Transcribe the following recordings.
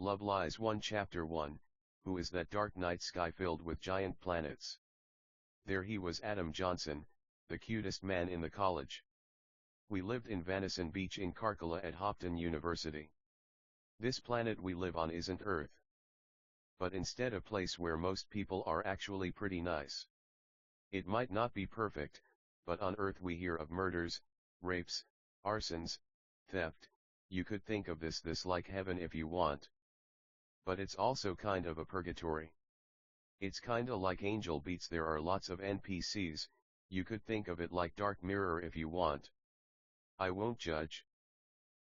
Love Lies 1 Chapter 1, Who is that dark night sky filled with giant planets? There he was, Adam Johnson, the cutest man in the college. We lived in Vanison Beach in Karkala at Hopton University. This planet we live on isn't Earth, but instead a place where most people are actually pretty nice. It might not be perfect, but on Earth we hear of murders, rapes, arsons, theft. You could think of this like heaven if you want. But it's also kind of a purgatory. It's kinda like Angel Beats. There are lots of NPCs, you could think of it like Dark Mirror if you want. I won't judge.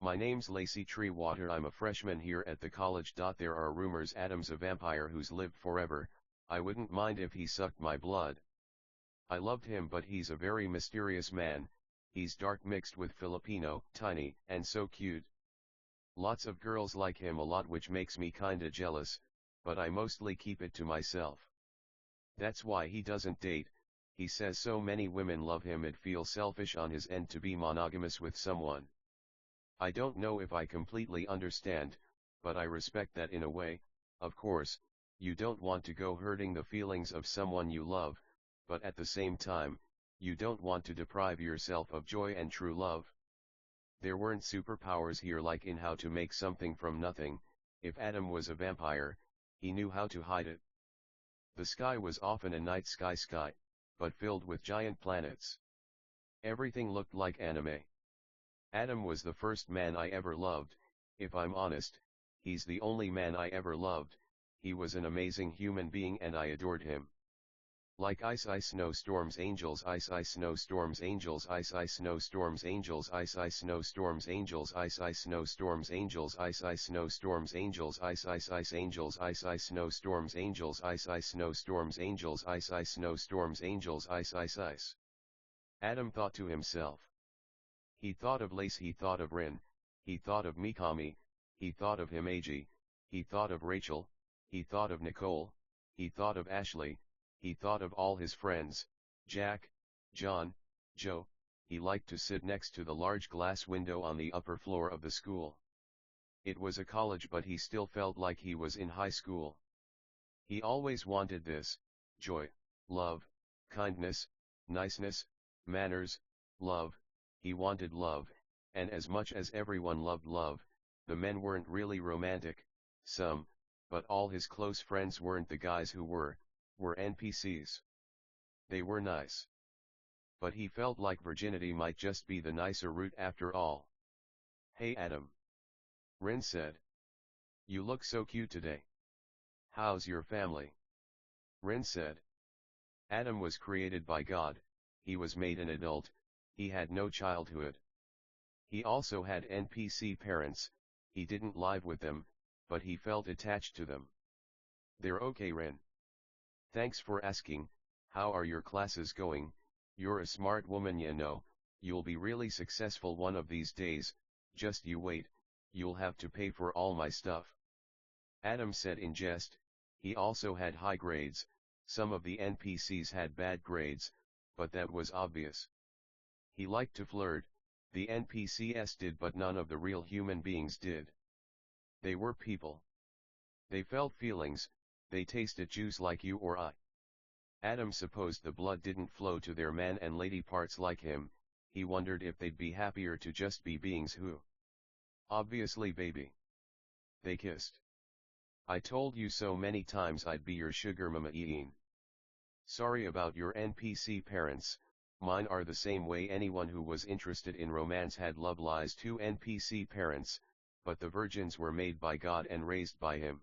My name's Lacey Treewater, I'm a freshman here at the college. There are rumors Adam's a vampire who's lived forever. I wouldn't mind if he sucked my blood. I loved him, but he's a very mysterious man. He's dark mixed with Filipino, tiny, and so cute. Lots of girls like him a lot, which makes me kinda jealous, but I mostly keep it to myself. That's why he doesn't date. He says so many women love him it feels selfish on his end to be monogamous with someone. I don't know if I completely understand, but I respect that in a way. Of course, you don't want to go hurting the feelings of someone you love, but at the same time, you don't want to deprive yourself of joy and true love. There weren't superpowers here like in How to Make Something from Nothing. If Adam was a vampire, he knew how to hide it. The sky was often a night sky, but filled with giant planets. Everything looked like anime. Adam was the first man I ever loved. If I'm honest, he's the only man I ever loved. He was an amazing human being and I adored him. Like ice snow storms angels, ice snow storms angels, ice snow storms angels, ice snow storms angels, ice snow storms angels, ice snow storms angels, ice angels, ice snow storms angels, ice snow storms angels, ice snow storms angels, ice. Adam thought to himself. He thought of Lace, he thought of Rin, he thought of Mikami, he thought of Himeji, he thought of Rachel, he thought of Nicole, he thought of Ashley, he thought of all his friends, Jack, John, Joe. He liked to sit next to the large glass window on the upper floor of the school. It was a college, but he still felt like he was in high school. He always wanted this: joy, love, kindness, niceness, manners, love. He wanted love, and as much as everyone loved love, the men weren't really romantic, some, but all his close friends weren't. The guys who were NPCs. They were nice. But he felt like virginity might just be the nicer route after all. Hey Adam. Rin said. You look so cute today. How's your family? Rin said. Adam was created by God, he was made an adult, he had no childhood. He also had NPC parents, he didn't live with them, but he felt attached to them. They're okay, Rin. Thanks for asking. How are your classes going? You're a smart woman, you know. You'll be really successful one of these days. Just you wait, you'll have to pay for all my stuff. Adam said in jest. He also had high grades. Some of the NPCs had bad grades, but that was obvious. He liked to flirt. The NPCs did, but none of the real human beings did. They were people. They felt feelings. They tasted juice like you or I. Adam supposed the blood didn't flow to their man and lady parts like him. He wondered if they'd be happier to just be beings who. Obviously, baby. They kissed. I told you so many times I'd be your sugar mama. Sorry about your NPC parents, mine are the same way. Anyone who was interested in romance had Love Lies 2 NPC parents, but the virgins were made by God and raised by him.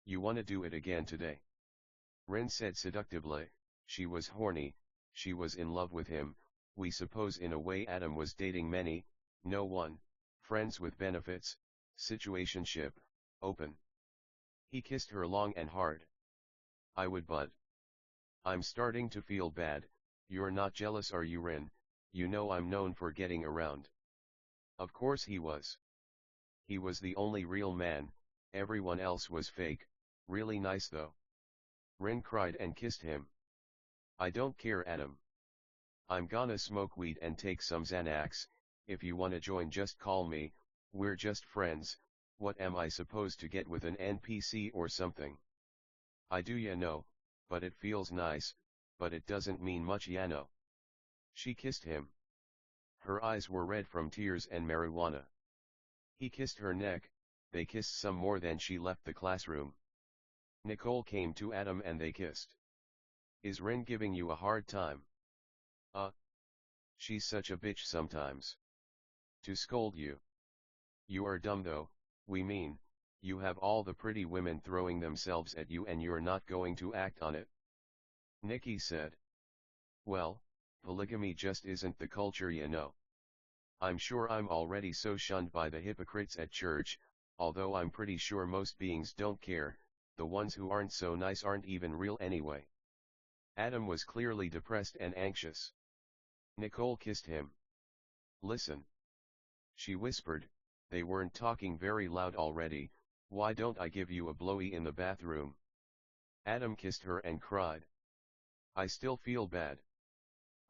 You wanna do it again today? Rin said seductively. She was horny, she was in love with him. We suppose in a way Adam was dating many, no one, friends with benefits, situationship, open. He kissed her long and hard. I would, but I'm starting to feel bad. You're not jealous, are you, Rin? You know I'm known for getting around. Of course he was. He was the only real man, everyone else was fake. Really nice though. Rin cried and kissed him. I don't care, Adam. I'm gonna smoke weed and take some Xanax. If you wanna join, just call me. We're just friends, What am I supposed to get with an NPC or something? I do ya know, but it feels nice, but it doesn't mean much ya know. She kissed him. Her eyes were red from tears and marijuana. He kissed her neck, they kissed some more than she left the classroom. Nicole came to Adam and they kissed. Is Ren giving you a hard time? She's such a bitch sometimes. To scold you. You are dumb though, we mean, you have all the pretty women throwing themselves at you and you're not going to act on it. Nikki said. Well, polygamy just isn't the culture you know. I'm sure I'm already so shunned by the hypocrites at church, although I'm pretty sure most beings don't care, the ones who aren't so nice aren't even real anyway. Adam was clearly depressed and anxious. Nicole kissed him. Listen. She whispered, they weren't talking very loud already, why don't I give you a blowy in the bathroom? Adam kissed her and cried. I still feel bad.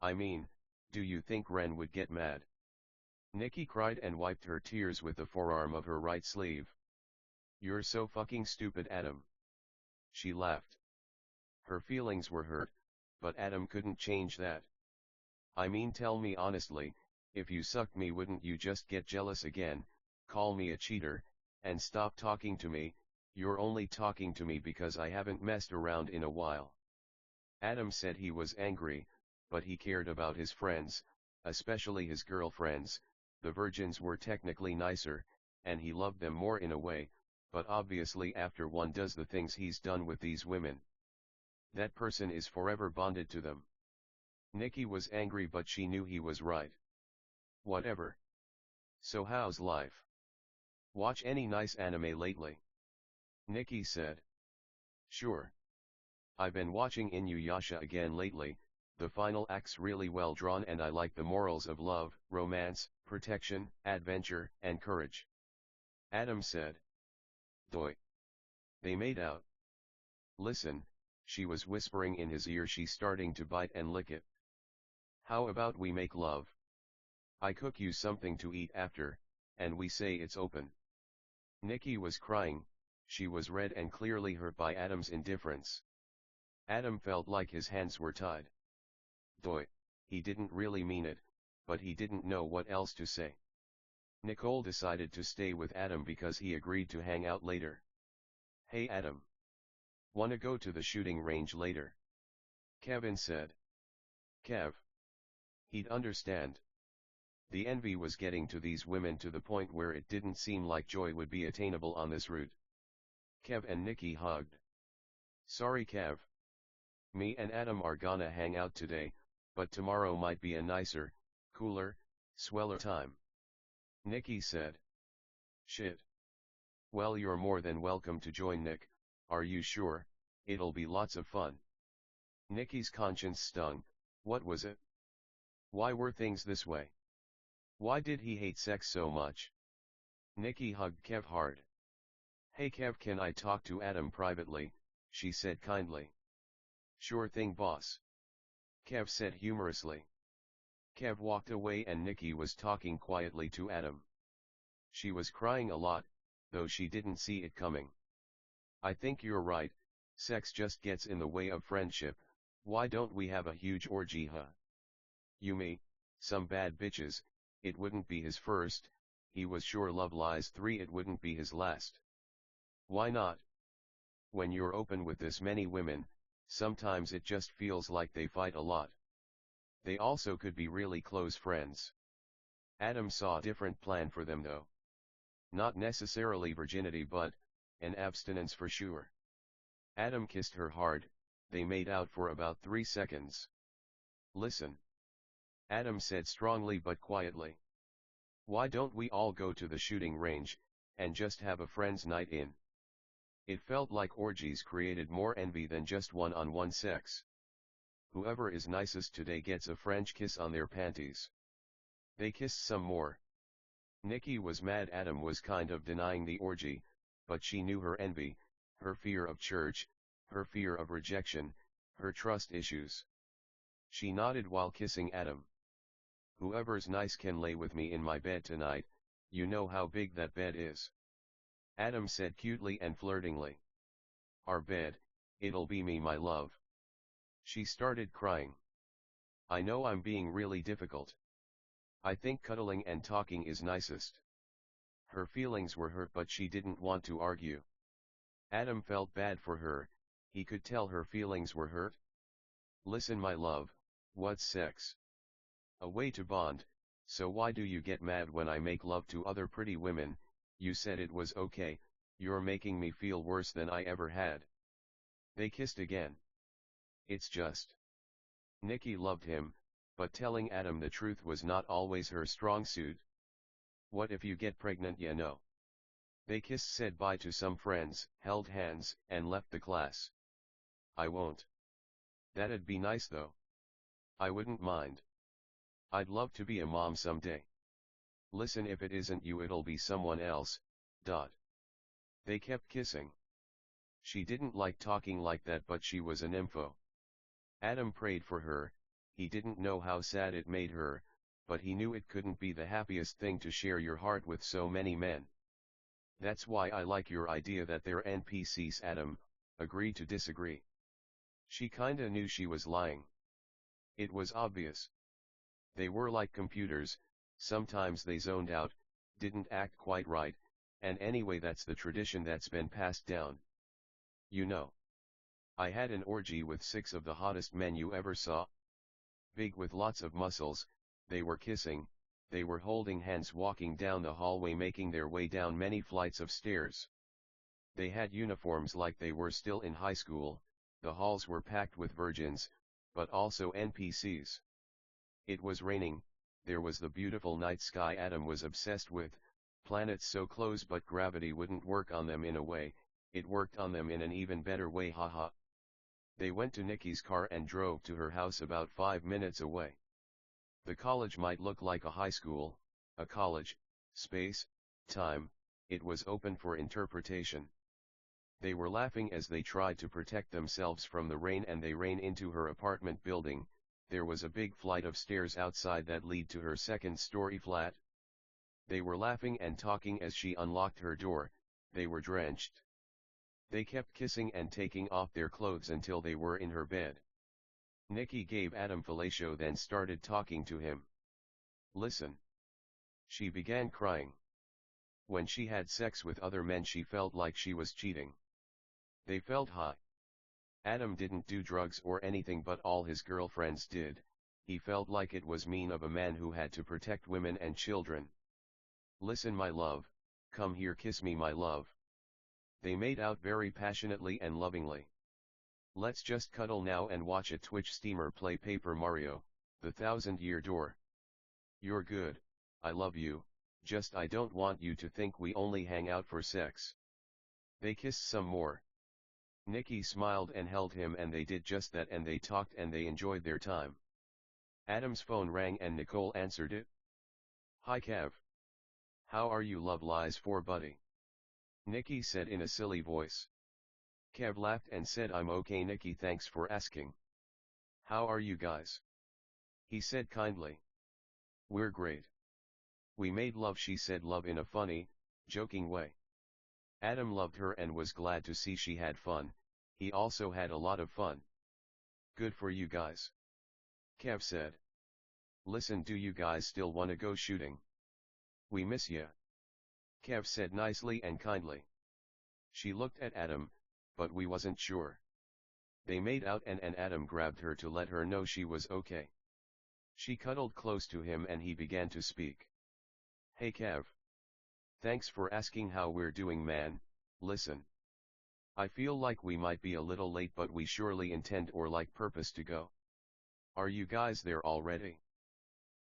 I mean, do you think Ren would get mad? Nikki cried and wiped her tears with the forearm of her right sleeve. You're so fucking stupid, Adam. She laughed. Her feelings were hurt, but Adam couldn't change that. I mean, tell me honestly, if you sucked me, wouldn't you just get jealous again, call me a cheater, and stop talking to me? You're only talking to me because I haven't messed around in a while. Adam said he was angry, but he cared about his friends, especially his girlfriends. The virgins were technically nicer, and he loved them more in a way, but obviously after one does the things he's done with these women, that person is forever bonded to them. Nikki was angry, but she knew he was right. Whatever. So how's life? Watch any nice anime lately? Nikki said. Sure. I've been watching Inuyasha again lately. The final act's really well drawn and I like the morals of love, romance, protection, adventure, and courage. Adam said. Doi. They made out. Listen, she was whispering in his ear, she's starting to bite and lick it. How about we make love? I cook you something to eat after, and we say it's open. Nikki was crying, she was red and clearly hurt by Adam's indifference. Adam felt like his hands were tied. Doi, he didn't really mean it, but he didn't know what else to say. Nicole decided to stay with Adam because he agreed to hang out later. Hey Adam. Wanna go to the shooting range later? Kevin said. Kev. He'd understand. The envy was getting to these women to the point where it didn't seem like joy would be attainable on this route. Kev and Nikki hugged. Sorry Kev. Me and Adam are gonna hang out today, but tomorrow might be a nicer, cooler, sweller time. Nikki said. Shit. Well, you're more than welcome to join Nick, are you sure? It'll be lots of fun. Nikki's conscience stung. What was it? Why were things this way? Why did he hate sex so much? Nikki hugged Kev hard. Hey Kev, can I talk to Adam privately? She said kindly. Sure thing boss. Kev said humorously. Kev walked away and Nikki was talking quietly to Adam. She was crying a lot, though she didn't see it coming. I think you're right, sex just gets in the way of friendship. Why don't we have a huge orgy, huh? You me, some bad bitches, it wouldn't be his first, he was sure Love Lies 3 it wouldn't be his last. Why not? When you're open with this many women, sometimes it just feels like they fight a lot. They also could be really close friends. Adam saw a different plan for them though. Not necessarily virginity but, an abstinence for sure. Adam kissed her hard, they made out for about 3 seconds. Listen. Adam said strongly but quietly. Why don't we all go to the shooting range, and just have a friends' night in? It felt like orgies created more envy than just one-on-one sex. Whoever is nicest today gets a French kiss on their panties. They kissed some more. Nikki was mad Adam was kind of denying the orgy, but she knew her envy, her fear of church, her fear of rejection, her trust issues. She nodded while kissing Adam. Whoever's nice can lay with me in my bed tonight, you know how big that bed is. Adam said cutely and flirtingly. Our bed, it'll be me my love. She started crying. I know I'm being really difficult. I think cuddling and talking is nicest. Her feelings were hurt but she didn't want to argue. Adam felt bad for her, he could tell her feelings were hurt. Listen my love, what's sex? A way to bond, so why do you get mad when I make love to other pretty women? You said it was okay, you're making me feel worse than I ever had. They kissed again. It's just. Nikki loved him, but telling Adam the truth was not always her strong suit. What if you get pregnant, you know? They kissed, said bye to some friends, held hands, and left the class. I won't. That'd be nice though. I wouldn't mind. I'd love to be a mom someday. Listen, if it isn't you it'll be someone else. They kept kissing. She didn't like talking like that but she was an info. Adam prayed for her, he didn't know how sad it made her, but he knew it couldn't be the happiest thing to share your heart with so many men. That's why I like your idea that they're NPCs. Adam agreed to disagree. She kinda knew she was lying. It was obvious. They were like computers, sometimes they zoned out, didn't act quite right, and anyway that's the tradition that's been passed down. You know. I had an orgy with 6 of the hottest men you ever saw. Big with lots of muscles, they were kissing, they were holding hands walking down the hallway making their way down many flights of stairs. They had uniforms like they were still in high school, the halls were packed with virgins, but also NPCs. It was raining, there was the beautiful night sky Adam was obsessed with, planets so close but gravity wouldn't work on them in a way, it worked on them in an even better way, haha. They went to Nikki's car and drove to her house about 5 minutes away. The college might look like a high school, a college, space, time, it was open for interpretation. They were laughing as they tried to protect themselves from the rain and they ran into her apartment building. There was a big flight of stairs outside that lead to her second-story flat. They were laughing and talking as she unlocked her door, they were drenched. They kept kissing and taking off their clothes until they were in her bed. Nikki gave Adam fellatio then started talking to him. Listen. She began crying. When she had sex with other men she felt like she was cheating. They felt high. Adam didn't do drugs or anything but all his girlfriends did, he felt like it was mean of a man who had to protect women and children. Listen my love, come here kiss me my love. They made out very passionately and lovingly. Let's just cuddle now and watch a Twitch streamer play Paper Mario, the 1000-Year Door. You're good, I love you, just I don't want you to think we only hang out for sex. They kissed some more. Nikki smiled and held him and they did just that and they talked and they enjoyed their time. Adam's phone rang and Nicole answered it. Hi Kev. How are you love lies for buddy? Nikki said in a silly voice. Kev laughed and said I'm okay Nikki thanks for asking. How are you guys? He said kindly. We're great. We made love she said love in a funny, joking way. Adam loved her and was glad to see she had fun, he also had a lot of fun. Good for you guys. Kev said. Listen, do you guys still wanna go shooting? We miss ya. Kev said nicely and kindly. She looked at Adam, but we wasn't sure. They made out and Adam grabbed her to let her know she was okay. She cuddled close to him and he began to speak. Hey Kev. Thanks for asking how we're doing man, listen. I feel like we might be a little late but we surely intend or like purpose to go. Are you guys there already?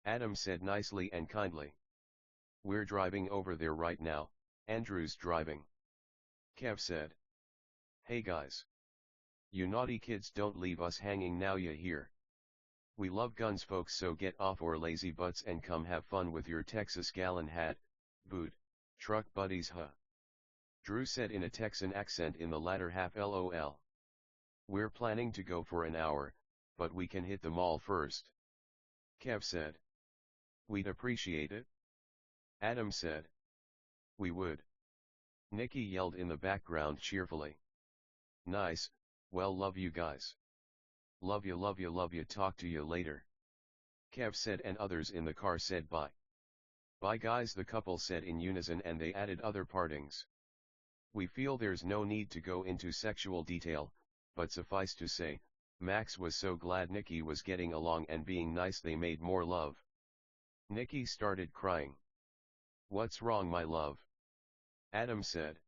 Adam said nicely and kindly. We're driving over there right now, Andrew's driving. Kev said. Hey guys. You naughty kids don't leave us hanging now ya hear. We love guns folks so get off our lazy butts and come have fun with your Texas gallon hat, boot, truck buddies huh. Drew said in a Texan accent in the latter half LOL. We're planning to go for an hour, but we can hit the mall first. Kev said. We'd appreciate it. Adam said. We would. Nikki yelled in the background cheerfully. Nice, well love you guys. Love ya, talk to ya later. Kev said, and others in the car said bye. Bye guys, the couple said in unison, and they added other partings. We feel there's no need to go into sexual detail, but suffice to say, Max was so glad Nikki was getting along and being nice they made more love. Nikki started crying. What's wrong, my love? Adam said.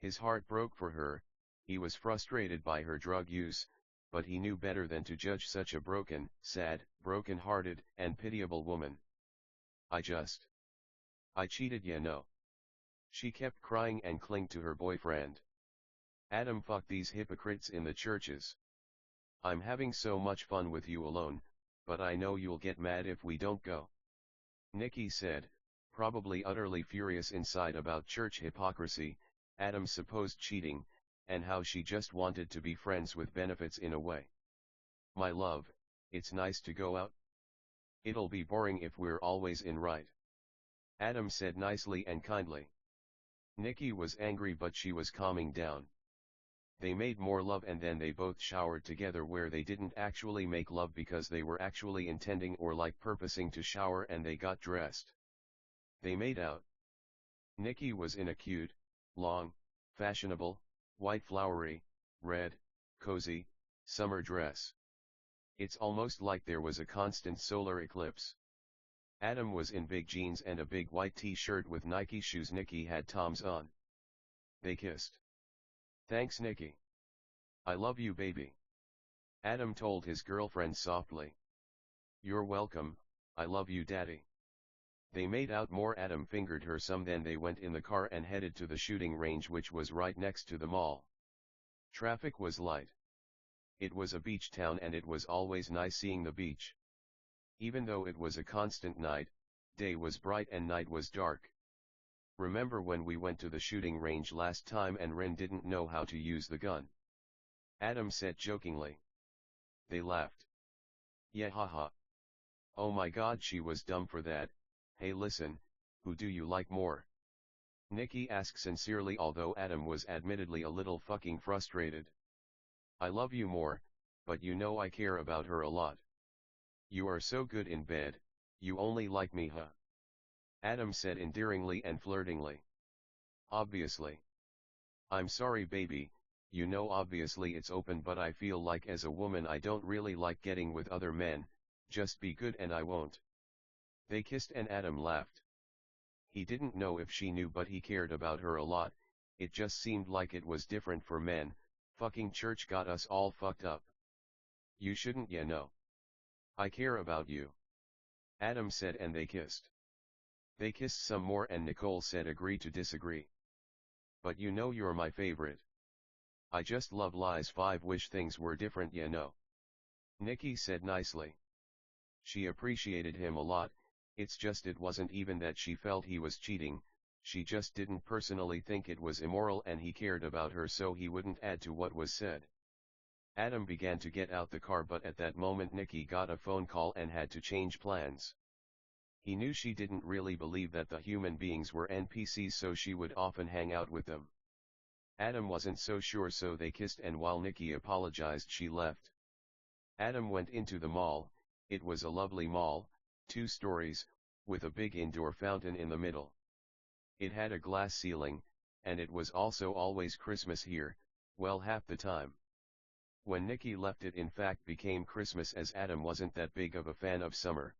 His heart broke for her. He was frustrated by her drug use, but he knew better than to judge such a broken, sad, broken-hearted, and pitiable woman. I cheated, you know. She kept crying and clung to her boyfriend. Adam, fuck these hypocrites in the churches. I'm having so much fun with you alone, but I know you'll get mad if we don't go. Nikki said, probably utterly furious inside about church hypocrisy, Adam's supposed cheating, and how she just wanted to be friends with benefits in a way. My love, it's nice to go out. It'll be boring if we're always in, right? Adam said nicely and kindly. Nikki was angry, but she was calming down. They made more love, and then they both showered together, where they didn't actually make love because they were actually intending or like purposing to shower, and they got dressed. They made out. Nikki was in a cute, long, fashionable, white flowery, red, cozy, summer dress. It's almost like there was a constant solar eclipse. Adam was in big jeans and a big white t-shirt with Nike shoes. Nikki had Toms on. They kissed. Thanks, Nikki. I love you, baby. Adam told his girlfriend softly. You're welcome, I love you, daddy. They made out more. Adam fingered her some, then they went in the car and headed to the shooting range, which was right next to the mall. Traffic was light. It was a beach town, and it was always nice seeing the beach. Even though it was a constant night, day was bright and night was dark. Remember when we went to the shooting range last time and Ren didn't know how to use the gun? Adam said jokingly. They laughed. Yeah, haha. Oh my god, she was dumb for that. Hey listen, who do you like more? Nikki asked sincerely, although Adam was admittedly a little fucking frustrated. I love you more, but you know I care about her a lot. You are so good in bed, you only like me, huh? Adam said endearingly and flirtingly. Obviously. I'm sorry, baby, you know obviously it's open, but I feel like as a woman I don't really like getting with other men. Just be good and I won't. They kissed and Adam laughed. He didn't know if she knew, but he cared about her a lot. It just seemed like it was different for men. Fucking church got us all fucked up. You shouldn't, you know. I care about you. Adam said, and they kissed. They kissed some more and Nicole said agree to disagree. But you know you're my favorite. I just love lies. 5 wish things were different, you know. Nikki said nicely. She appreciated him a lot. It's just it wasn't even that she felt he was cheating, she just didn't personally think it was immoral, and he cared about her so he wouldn't add to what was said. Adam began to get out the car, but at that moment Nikki got a phone call and had to change plans. He knew she didn't really believe that the human beings were NPCs, so she would often hang out with them. Adam wasn't so sure, so they kissed, and while Nikki apologized she left. Adam went into the mall. It was a lovely mall, 2 stories, with a big indoor fountain in the middle. It had a glass ceiling, and it was also always Christmas here, well, half the time. When Nikki left, it in fact became Christmas, as Adam wasn't that big of a fan of summer.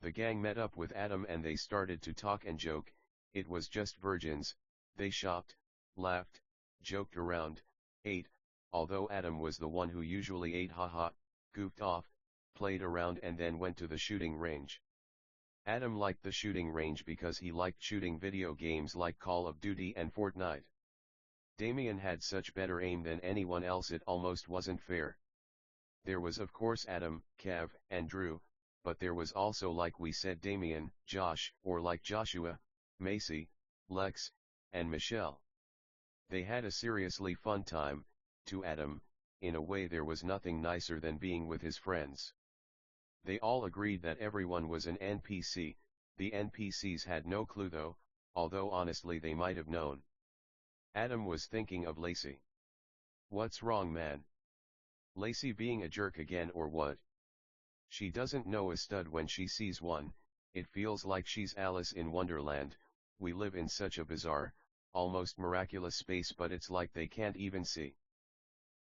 The gang met up with Adam and they started to talk and joke. It was just virgins. They shopped, laughed, joked around, ate, although Adam was the one who usually ate, haha, goofed off, played around, and then went to the shooting range. Adam liked the shooting range because he liked shooting video games like Call of Duty and FORTNITE. Damien had such better aim than anyone else, it almost wasn't fair. There was of course Adam, Kev, and Drew, but there was also, like we said, Damien, Josh, or like Joshua, Macy, Lex, and Michelle. They had a seriously fun time. To Adam, in a way, there was nothing nicer than being with his friends. They all agreed that everyone was an NPC. The NPCs had no clue though, although honestly they might have known. Adam was thinking of Lacey. What's wrong, man? Lacey being a jerk again or what? She doesn't know a stud when she sees one. It feels like she's Alice in Wonderland. We live in such a bizarre, almost miraculous space, but it's like they can't even see.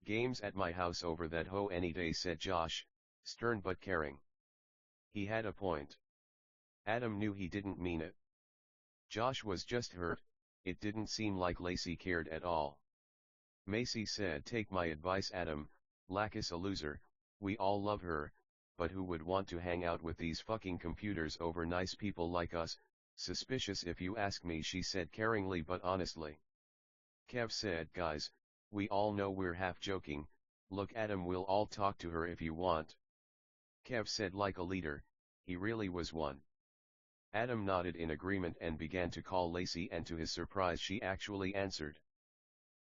Games at my house over that hoe any day, said Josh, stern but caring. He had a point. Adam knew he didn't mean it. Josh was just hurt. It didn't seem like Lacey cared at all. Macy said, take my advice, Adam, Lacus a loser, we all love her, but who would want to hang out with these fucking computers over nice people like us? Suspicious if you ask me, she said caringly but honestly. Kev said, guys, we all know we're half joking, look Adam, we'll all talk to her if you want. Kev said like a leader, he really was one. Adam nodded in agreement and began to call Lacey, and to his surprise she actually answered.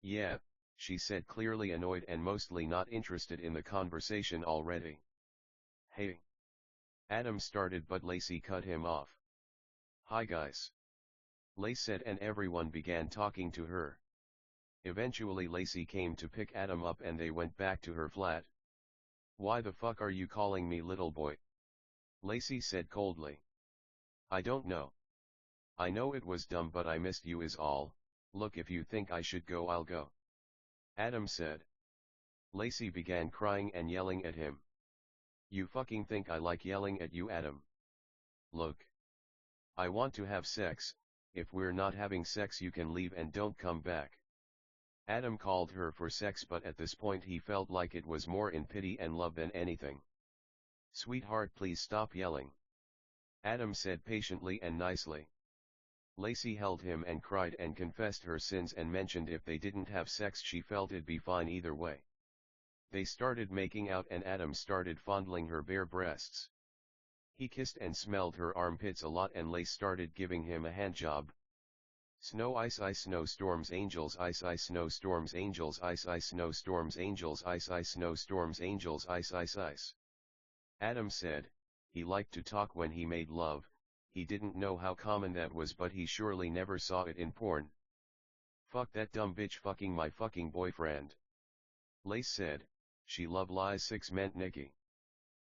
Yeah, she said, clearly annoyed and mostly not interested in the conversation already. Hey. Adam started but Lacey cut him off. Hi guys. Lace said, and everyone began talking to her. Eventually Lacey came to pick Adam up and they went back to her flat. Why the fuck are you calling me little boy? Lacey said coldly. I don't know. I know it was dumb but I missed you is all, look if you think I should go I'll go. Adam said. Lacey began crying and yelling at him. You fucking think I like yelling at you, Adam? Look. I want to have sex, if we're not having sex you can leave and don't come back. Adam called her for sex but at this point he felt like it was more in pity and love than anything. Sweetheart, please stop yelling. Adam said patiently and nicely. Lacey held him and cried and confessed her sins and mentioned if they didn't have sex she felt it'd be fine either way. They started making out and Adam started fondling her bare breasts. He kissed and smelled her armpits a lot and Lace started giving him a handjob. Snow ice ice snowstorms angels ice ice snowstorms angels ice ice snowstorms angels ice ice snowstorms angels ice ice ice. Adam said, he liked to talk when he made love, he didn't know how common that was but he surely never saw it in porn. Fuck that dumb bitch fucking my fucking boyfriend. Lace said, she love lies 6 meant Nikki.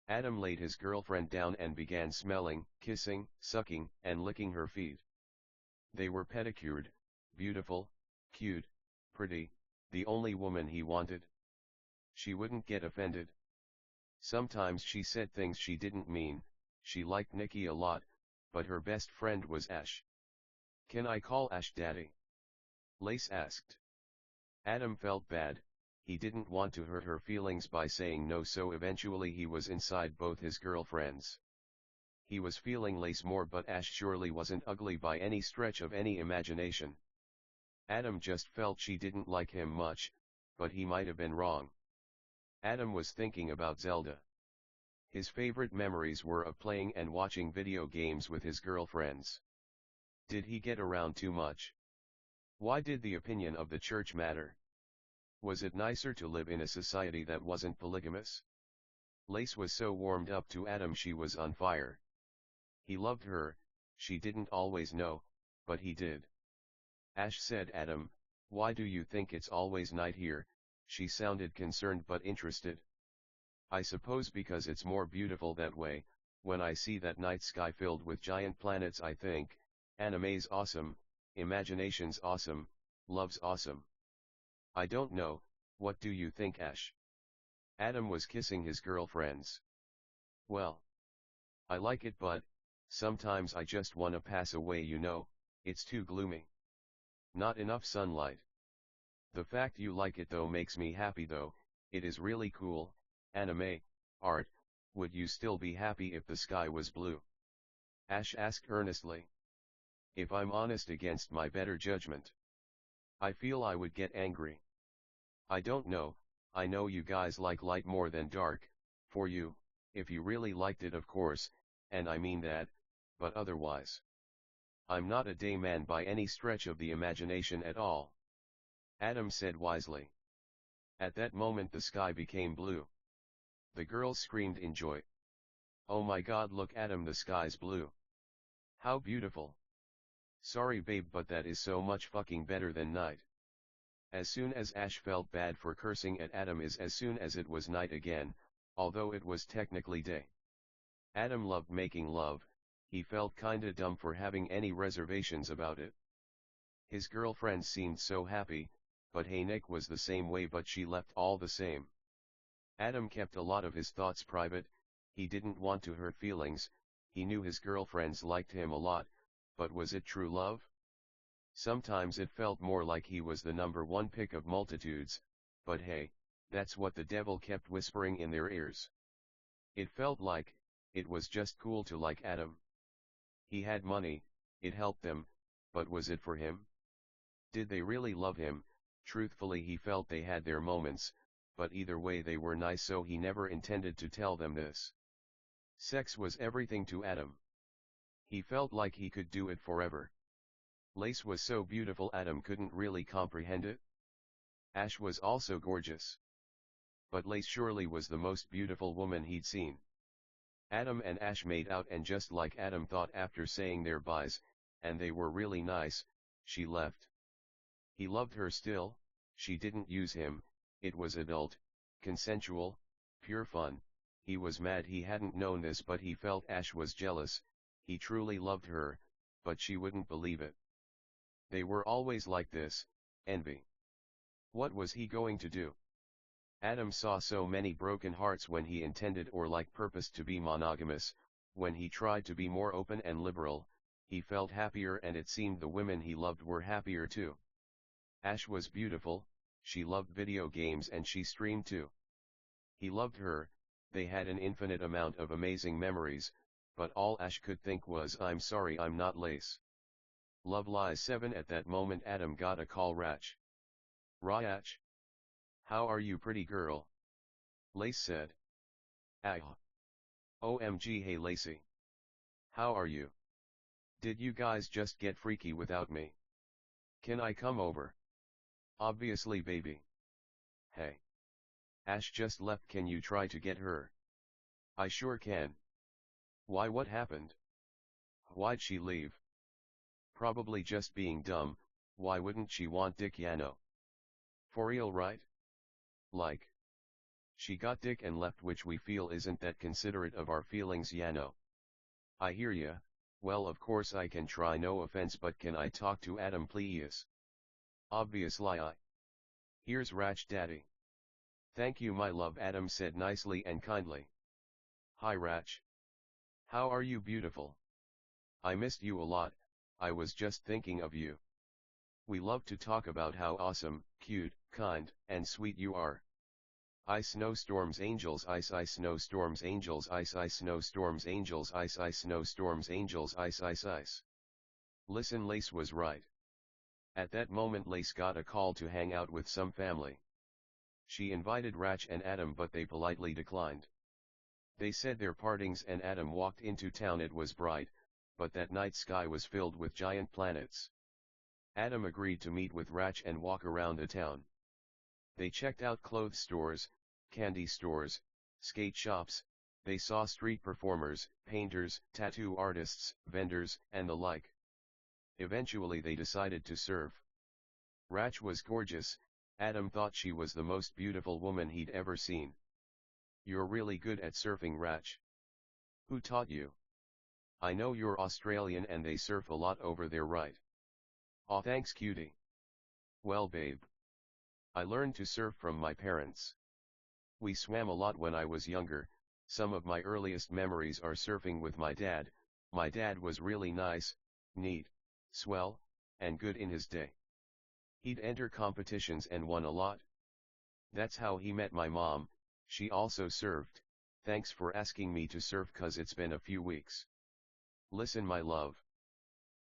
Adam laid his girlfriend down and began smelling, kissing, sucking, and licking her feet. They were pedicured, beautiful, cute, pretty, the only woman he wanted. She wouldn't get offended. Sometimes she said things she didn't mean, she liked Nikki a lot, but her best friend was Ash. Can I call Ash daddy? Lace asked. Adam felt bad, he didn't want to hurt her feelings by saying no so eventually he was inside both his girlfriends. He was feeling Lace more but Ash surely wasn't ugly by any stretch of any imagination. Adam just felt she didn't like him much, but he might have been wrong. Adam was thinking about Zelda. His favorite memories were of playing and watching video games with his girlfriends. Did he get around too much? Why did the opinion of the church matter? Was it nicer to live in a society that wasn't polygamous? Lace was so warmed up to Adam she was on fire. He loved her, she didn't always know, but he did. Ash said, Adam, why do you think it's always night here? She sounded concerned but interested. I suppose because it's more beautiful that way. When I see that night sky filled with giant planets I think, anime's awesome, imagination's awesome, love's awesome. I don't know, what do you think, Ash? Adam was kissing his girlfriends. Well, I like it but, sometimes I just wanna pass away you know, it's too gloomy. Not enough sunlight. The fact you like it though makes me happy though, it is really cool, anime, art, would you still be happy if the sky was blue? Ash asked earnestly. If I'm honest against my better judgment, I feel I would get angry. I don't know, I know you guys like light more than dark, for you, if you really liked it of course, and I mean that, but otherwise. I'm not a day man by any stretch of the imagination at all. Adam said wisely. At that moment the sky became blue. The girls screamed in joy. Oh my god, look Adam, the sky's blue. How beautiful. Sorry babe but that is so much fucking better than night. As soon as Ash felt bad for cursing at Adam is as soon as it was night again, although it was technically day. Adam loved making love, he felt kinda dumb for having any reservations about it. His girlfriend seemed so happy, but hey, Nick was the same way, but she left all the same. Adam kept a lot of his thoughts private, he didn't want to hurt feelings, he knew his girlfriends liked him a lot, but was it true love? Sometimes it felt more like he was the number one pick of multitudes, but hey, that's what the devil kept whispering in their ears. It felt like, it was just cool to like Adam. He had money, it helped them, but was it for him? Did they really love him? Truthfully, he felt they had their moments, but either way they were nice, so he never intended to tell them this. Sex was everything to Adam. He felt like he could do it forever. Lace was so beautiful Adam couldn't really comprehend it. Ash was also gorgeous. But Lace surely was the most beautiful woman he'd seen. Adam and Ash made out, and just like Adam thought, after saying their byes, and they were really nice, she left. He loved her still, she didn't use him, it was adult, consensual, pure fun. He was mad he hadn't known this, but he felt Ash was jealous, he truly loved her, but she wouldn't believe it. They were always like this, envy. What was he going to do? Adam saw so many broken hearts when he intended or like purposed to be monogamous. When he tried to be more open and liberal, he felt happier, and it seemed the women he loved were happier too. Ash was beautiful, she loved video games and she streamed too. He loved her, they had an infinite amount of amazing memories, but all Ash could think was, I'm sorry I'm not Lace. Love Lies 7. At that moment Adam got a call. Rach. Rach? How are you, pretty girl? Lace said. Ah. OMG, hey Lacey. How are you? Did you guys just get freaky without me? Can I come over? Obviously, baby. Hey. Ash just left, can you try to get her? I sure can. Why, what happened? Why'd she leave? Probably just being dumb, why wouldn't she want dick, Yano? For real, right? Like. She got dick and left, which we feel isn't that considerate of our feelings, Yano. I hear ya, well of course I can try, no offense, but can I talk to Adam please? Obviously Here's Rach, daddy. Thank you my love, Adam said nicely and kindly. Hi Rach. How are you, beautiful? I missed you a lot, I was just thinking of you. We love to talk about how awesome, cute, kind, and sweet you are. Ice snowstorms angels, ice ice snowstorms angels, ice ice snowstorms angels, ice ice snowstorms angels, ice ice ice. Listen, Lace was right. At that moment Lace got a call to hang out with some family. She invited Rach and Adam, but they politely declined. They said their partings, and Adam walked into town. It was bright, but that night sky was filled with giant planets. Adam agreed to meet with Rach and walk around the town. They checked out clothes stores, candy stores, skate shops, they saw street performers, painters, tattoo artists, vendors, and the like. Eventually they decided to surf. Rach was gorgeous, Adam thought she was the most beautiful woman he'd ever seen. You're really good at surfing, Rach. Who taught you? I know you're Australian and they surf a lot over there, right? Aw, thanks cutie. Well babe. I learned to surf from my parents. We swam a lot when I was younger, some of my earliest memories are surfing with my dad. My dad was really nice, neat, swell, and good in his day. He'd enter competitions and won a lot. That's how he met my mom, she also surfed. Thanks for asking me to surf, cause it's been a few weeks. Listen my love.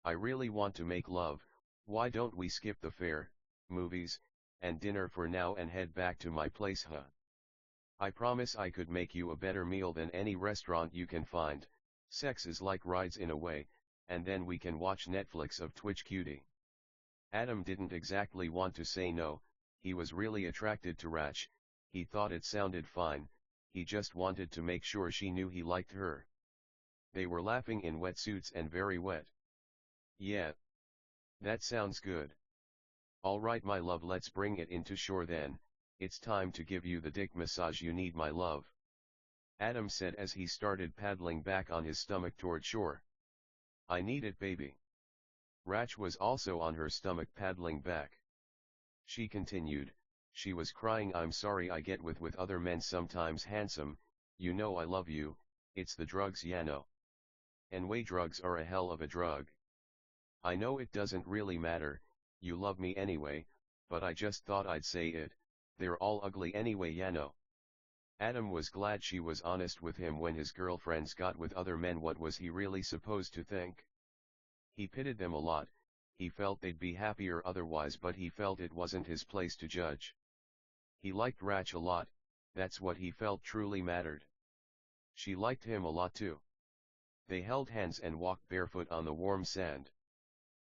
I really want to make love, why don't we skip the fair, movies, and dinner for now and head back to my place, huh? I promise I could make you a better meal than any restaurant you can find. Sex is like rides in a way, and then we can watch Netflix of Twitch, cutie. Adam didn't exactly want to say no, he was really attracted to Rach, he thought it sounded fine, he just wanted to make sure she knew he liked her. They were laughing in wetsuits and very wet. Yeah. That sounds good. Alright my love, let's bring it into shore then, it's time to give you the dick massage you need my love. Adam said as he started paddling back on his stomach toward shore. I need it baby. Rach was also on her stomach paddling back. She continued, she was crying, I'm sorry I get with other men sometimes handsome, you know I love you, it's the drugs Yano. Anyway drugs are a hell of a drug. I know it doesn't really matter, you love me anyway, but I just thought I'd say it, they're all ugly anyway Yano. Adam was glad she was honest with him when his girlfriends got with other men. What was he really supposed to think? He pitied them a lot, he felt they'd be happier otherwise, but he felt it wasn't his place to judge. He liked Rach a lot, that's what he felt truly mattered. She liked him a lot too. They held hands and walked barefoot on the warm sand.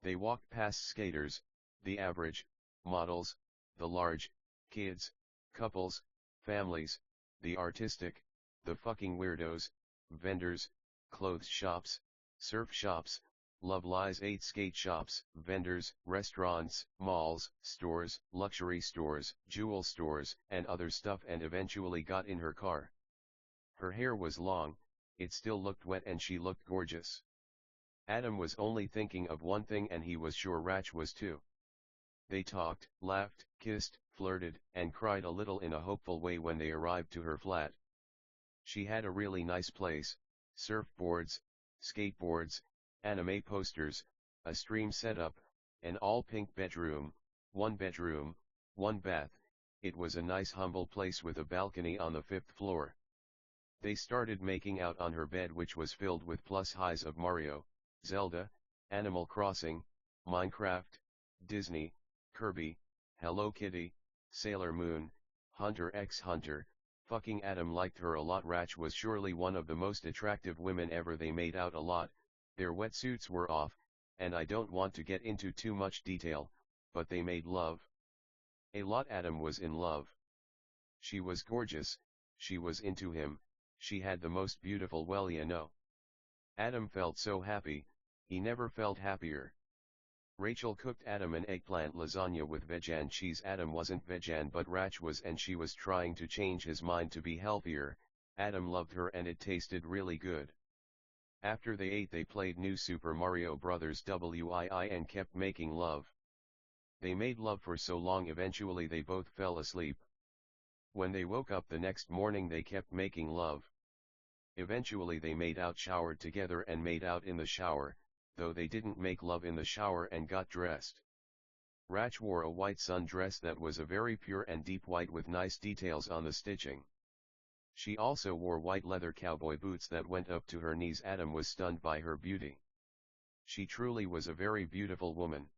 They walked past skaters, the average, models, the large, kids, couples, families, the artistic, the fucking weirdos, vendors, clothes shops, surf shops, Love Lies 8 skate shops, vendors, restaurants, malls, stores, luxury stores, jewel stores, and other stuff, and eventually got in her car. Her hair was long, it still looked wet, and she looked gorgeous. Adam was only thinking of one thing, and he was sure Rach was too. They talked, laughed, kissed, flirted, and cried a little in a hopeful way when they arrived to her flat. She had a really nice place, surfboards, skateboards, anime posters, a stream setup, an all-pink bedroom, one bath, it was a nice humble place with a balcony on the 5th floor. They started making out on her bed, which was filled with plus highs of Mario, Zelda, Animal Crossing, Minecraft, Disney, Kirby, Hello Kitty, Sailor Moon, Hunter x Hunter. Fucking Adam liked her a lot. Rach was surely one of the most attractive women ever. They made out a lot, their wetsuits were off, and I don't want to get into too much detail, but they made love. A lot. Adam was in love. She was gorgeous, she was into him, she had the most beautiful, well you know. Adam felt so happy, he never felt happier. Rachel cooked Adam an eggplant lasagna with vegan cheese. Adam wasn't vegan, but Rach was, and she was trying to change his mind to be healthier. Adam loved her and it tasted really good. After they ate, they played New Super Mario Bros. Wii and kept making love. They made love for so long, eventually they both fell asleep. When they woke up the next morning, they kept making love. Eventually they made out, showered together, and made out in the shower, though they didn't make love in the shower, and got dressed. Rach wore a white sundress that was a very pure and deep white with nice details on the stitching. She also wore white leather cowboy boots that went up to her knees. Adam was stunned by her beauty. She truly was a very beautiful woman.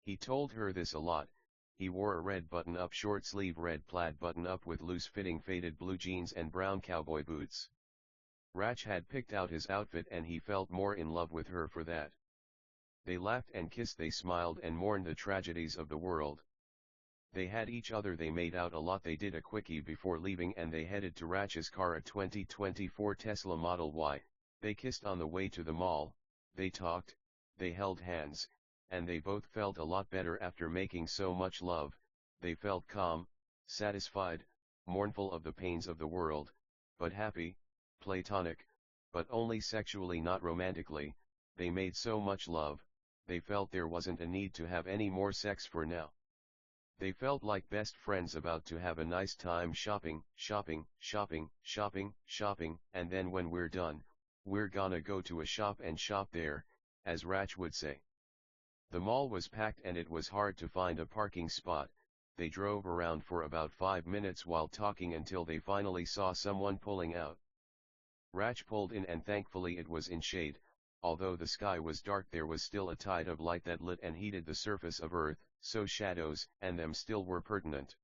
He told her this a lot. He wore a red button-up short-sleeve red plaid button-up with loose-fitting faded blue jeans and brown cowboy boots. Rach had picked out his outfit, and he felt more in love with her for that. They laughed and kissed, they smiled and mourned the tragedies of the world. They had each other, they made out a lot. They did a quickie before leaving, and they headed to Rach's car, a 2024 Tesla Model Y. They kissed on the way to the mall, they talked, they held hands, and they both felt a lot better after making so much love. They felt calm, satisfied, mournful of the pains of the world, but happy, platonic, but only sexually, not romantically. They made so much love, they felt there wasn't a need to have any more sex for now. They felt like best friends about to have a nice time shopping, and then when we're done, we're gonna go to a shop and shop there, as Rach would say. The mall was packed and it was hard to find a parking spot. They drove around for about 5 minutes while talking until they finally saw someone pulling out. Rach pulled in, and thankfully it was in shade. Although the sky was dark, there was still a tide of light that lit and heated the surface of Earth, so shadows and them still were pertinent.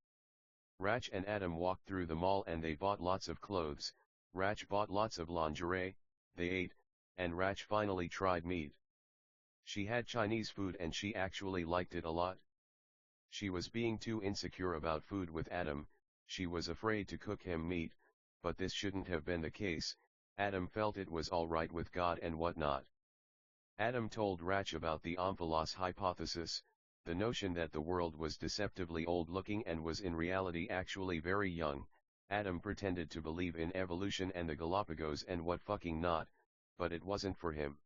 Rach and Adam walked through the mall and they bought lots of clothes. Rach bought lots of lingerie, they ate, and Rach finally tried meat. She had Chinese food and she actually liked it a lot. She was being too insecure about food with Adam, she was afraid to cook him meat, but this shouldn't have been the case. Adam felt it was alright with God and whatnot. Adam told Rach about the omphalos hypothesis, the notion that the world was deceptively old-looking and was in reality actually very young. Adam pretended to believe in evolution and the Galapagos and what fucking not, but it wasn't for him.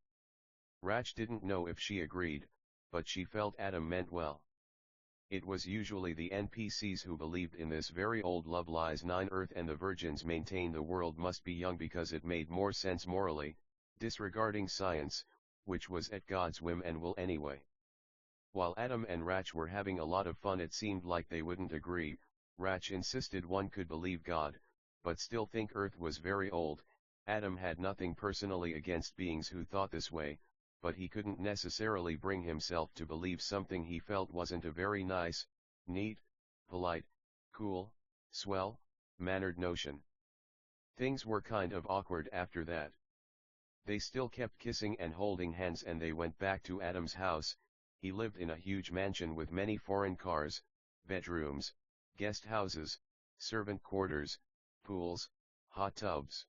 Rach didn't know if she agreed, but she felt Adam meant well. It was usually the NPCs who believed in this very old love lies 9 Earth and the virgins maintained the world must be young because it made more sense morally, disregarding science, which was at God's whim and will anyway. While Adam and Rach were having a lot of fun, it seemed like they wouldn't agree. Rach insisted one could believe God, but still think Earth was very old. Adam had nothing personally against beings who thought this way, but he couldn't necessarily bring himself to believe something he felt wasn't a very nice, neat, polite, cool, swell, mannered notion. Things were kind of awkward after that. They still kept kissing and holding hands and they went back to Adam's house. He lived in a huge mansion with many foreign cars, bedrooms, guest houses, servant quarters, pools, hot tubs.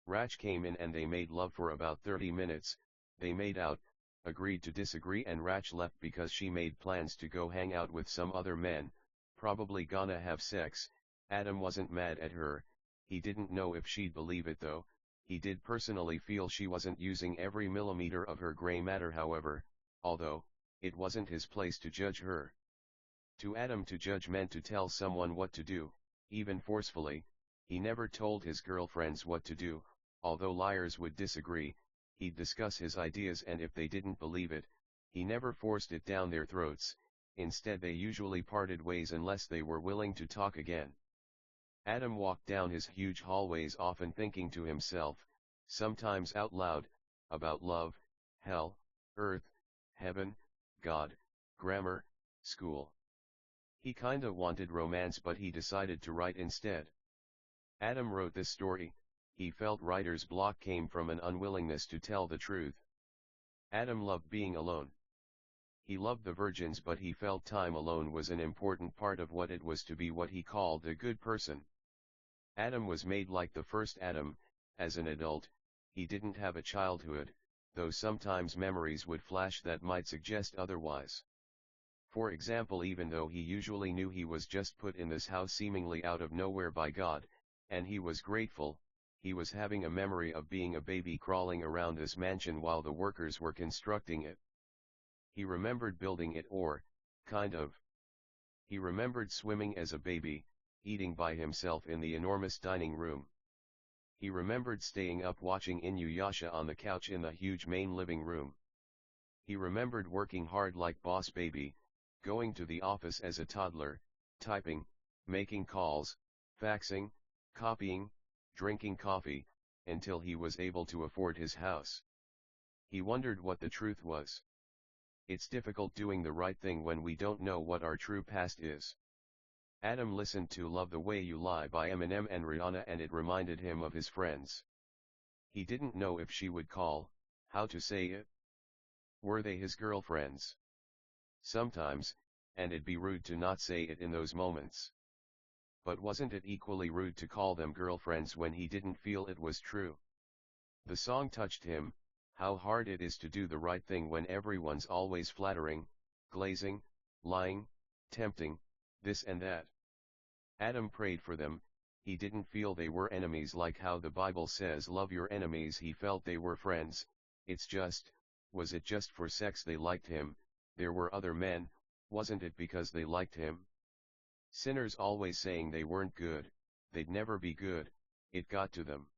Rach came in and they made love for about 30 minutes, they made out, agreed to disagree and Rach left because she made plans to go hang out with some other men, probably gonna have sex. Adam wasn't mad at her, he didn't know if she'd believe it though, he did personally feel she wasn't using every millimeter of her gray matter however, although, it wasn't his place to judge her. To Adam to judge meant to tell someone what to do, even forcefully. He never told his girlfriends what to do, although liars would disagree, he'd discuss his ideas and if they didn't believe it, he never forced it down their throats, instead they usually parted ways unless they were willing to talk again. Adam walked down his huge hallways often thinking to himself, sometimes out loud, about love, hell, earth, heaven, God, grammar, school. He kinda wanted romance but he decided to write instead. Adam wrote this story, he felt writer's block came from an unwillingness to tell the truth. Adam loved being alone. He loved the virgins but he felt time alone was an important part of what it was to be what he called a good person. Adam was made like the first Adam, as an adult, he didn't have a childhood, though sometimes memories would flash that might suggest otherwise. For example, even though he usually knew he was just put in this house seemingly out of nowhere by God, and he was grateful, he was having a memory of being a baby crawling around this mansion while the workers were constructing it. He remembered building it or, kind of. He remembered swimming as a baby, eating by himself in the enormous dining room. He remembered staying up watching Inuyasha on the couch in the huge main living room. He remembered working hard like Boss Baby, going to the office as a toddler, typing, making calls, faxing, copying, drinking coffee, until he was able to afford his house. He wondered what the truth was. It's difficult doing the right thing when we don't know what our true past is. Adam listened to Love the Way You Lie by Eminem and Rihanna and it reminded him of his friends. He didn't know if she would call, how to say it. Were they his girlfriends? Sometimes, and it'd be rude to not say it in those moments. But wasn't it equally rude to call them girlfriends when he didn't feel it was true? The song touched him, how hard it is to do the right thing when everyone's always flattering, glazing, lying, tempting, this and that. Adam prayed for them, he didn't feel they were enemies like how the Bible says love your enemies, he felt they were friends. It's just, was it just for sex they liked him? There were other men, wasn't it because they liked him? Sinners always saying they weren't good, they'd never be good, it got to them.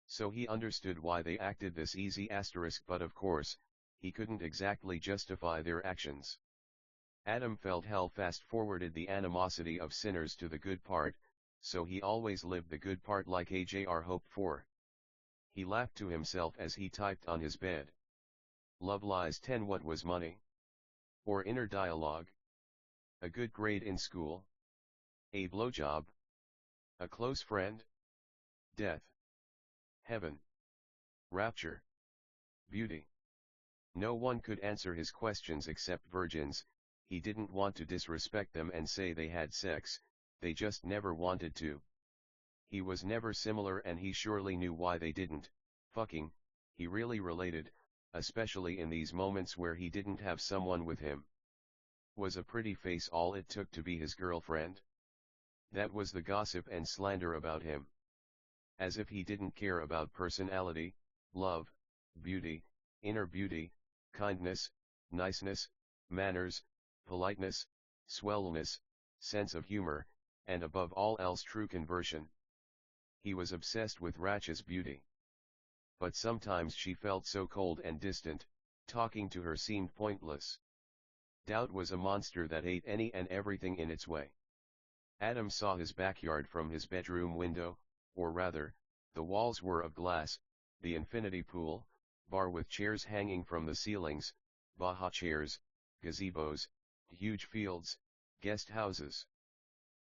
So he understood why they acted this easy asterisk, but of course, he couldn't exactly justify their actions. Adam felt hell fast-forwarded the animosity of sinners to the good part, so he always lived the good part like AJR hoped for. He laughed to himself as he typed on his bed. Love lies 10. What was money? Or inner dialogue? A good grade in school? A blowjob? A close friend? Death? Heaven? Rapture? Beauty? No one could answer his questions except virgins. He didn't want to disrespect them and say they had sex, they just never wanted to. He was never similar and he surely knew why they didn't. Fucking, he really related, especially in these moments where he didn't have someone with him. Was a pretty face all it took to be his girlfriend? That was the gossip and slander about him. As if he didn't care about personality, love, beauty, inner beauty, kindness, niceness, manners, politeness, swellness, sense of humor, and above all else true conversion. He was obsessed with Rach's beauty. But sometimes she felt so cold and distant, talking to her seemed pointless. Doubt was a monster that ate any and everything in its way. Adam saw his backyard from his bedroom window, or rather, the walls were of glass, the infinity pool, bar with chairs hanging from the ceilings, Baja chairs, gazebos, huge fields, guest houses.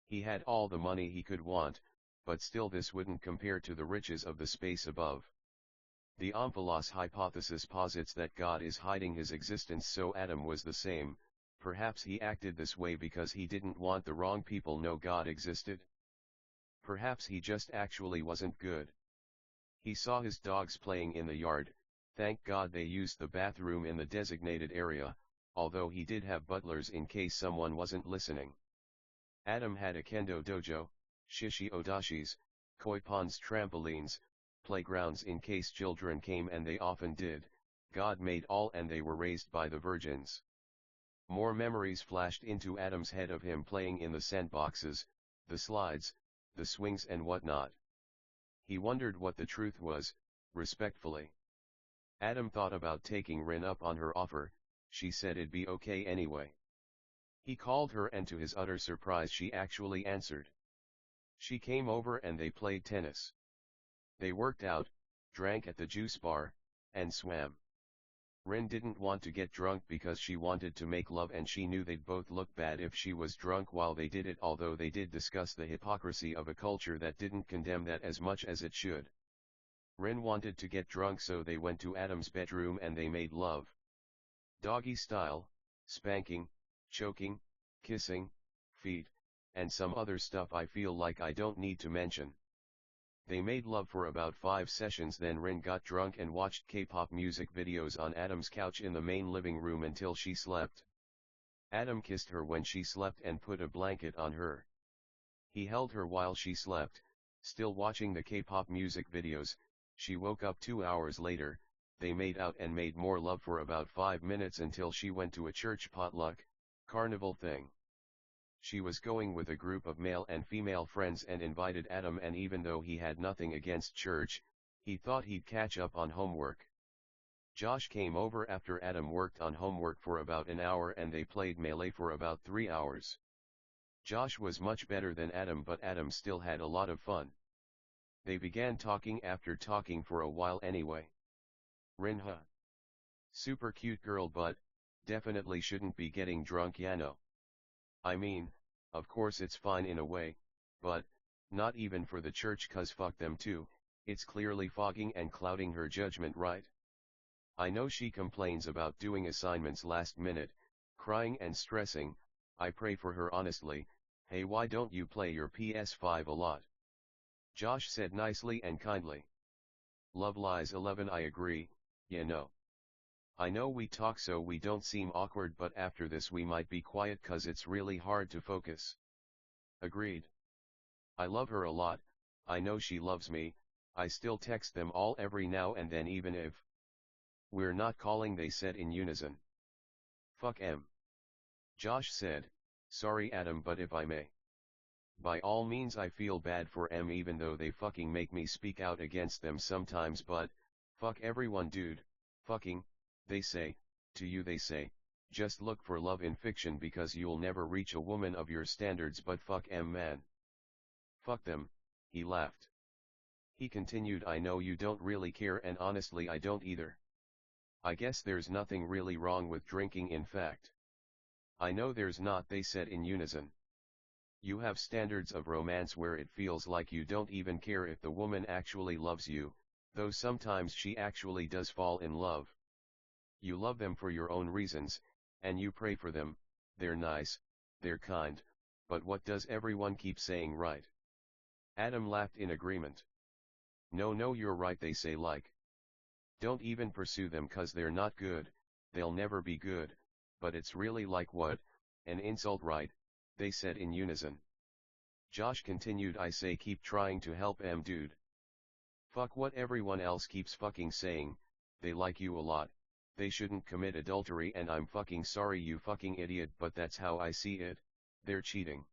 He had all the money he could want, but still this wouldn't compare to the riches of the space above. The Omphalos hypothesis posits that God is hiding his existence, so Adam was the same. Perhaps he acted this way because he didn't want the wrong people know God existed. Perhaps he just actually wasn't good. He saw his dogs playing in the yard, thank God they used the bathroom in the designated area, although he did have butlers in case someone wasn't listening. Adam had a kendo dojo, shishi odashis, koi ponds, trampolines, playgrounds in case children came, and they often did. God made all and they were raised by the virgins. More memories flashed into Adam's head of him playing in the sandboxes, the slides, the swings and whatnot. He wondered what the truth was, respectfully. Adam thought about taking Rin up on her offer. She said it'd be okay anyway. He called her and to his utter surprise she actually answered. She came over and they played tennis. They worked out, drank at the juice bar, and swam. Rin didn't want to get drunk because she wanted to make love, and she knew they'd both look bad if she was drunk while they did it, although they did discuss the hypocrisy of a culture that didn't condemn that as much as it should. Rin wanted to get drunk, so they went to Adam's bedroom and they made love. Doggy style, spanking, choking, kissing, feet, and some other stuff I feel like I don't need to mention. They made love for about 5 sessions, then Rin got drunk and watched K-pop music videos on Adam's couch in the main living room until she slept. Adam kissed her when she slept and put a blanket on her. He held her while she slept, still watching the K-pop music videos. She woke up 2 hours later. They made out and made more love for about 5 minutes until she went to a church potluck, carnival thing. She was going with a group of male and female friends and invited Adam, and even though he had nothing against church, he thought he'd catch up on homework. Josh came over after Adam worked on homework for about an hour and they played melee for about 3 hours. Josh was much better than Adam, but Adam still had a lot of fun. They began talking after talking for a while anyway. Rinha. Super cute girl, but definitely shouldn't be getting drunk, ya know. I mean, of course it's fine in a way, but not even for the church, cause fuck them too. It's clearly fogging and clouding her judgment, right? I know she complains about doing assignments last minute, crying and stressing. I pray for her honestly. Hey, why don't you play your PS5 a lot? Josh said nicely and kindly. Love lies 11. I agree, you know. I know we talk so we don't seem awkward, but after this we might be quiet cause it's really hard to focus. Agreed. I love her a lot. I know she loves me. I still text them all every now and then, even if we're not calling, they said in unison. Fuck em. Josh said, sorry Adam, but if I may. By all means, I feel bad for em even though they fucking make me speak out against them sometimes, but fuck everyone, dude. Fucking, they say, to you they say, just look for love in fiction because you'll never reach a woman of your standards, but fuck em, man. Fuck them, he laughed. He continued, I know you don't really care, and honestly I don't either. I guess there's nothing really wrong with drinking, in fact. I know there's not, they said in unison. You have standards of romance where it feels like you don't even care if the woman actually loves you, though sometimes she actually does fall in love. You love them for your own reasons, and you pray for them. They're nice, they're kind, but what does everyone keep saying, right? Adam laughed in agreement. No, you're right, they say, like, don't even pursue them cause they're not good, they'll never be good, but it's really like what, An insult, right? They said in unison. Josh continued, I say keep trying to help dude. Fuck what everyone else keeps fucking saying, they like you a lot, they shouldn't commit adultery and I'm fucking sorry you fucking idiot but that's how I see it, they're cheating.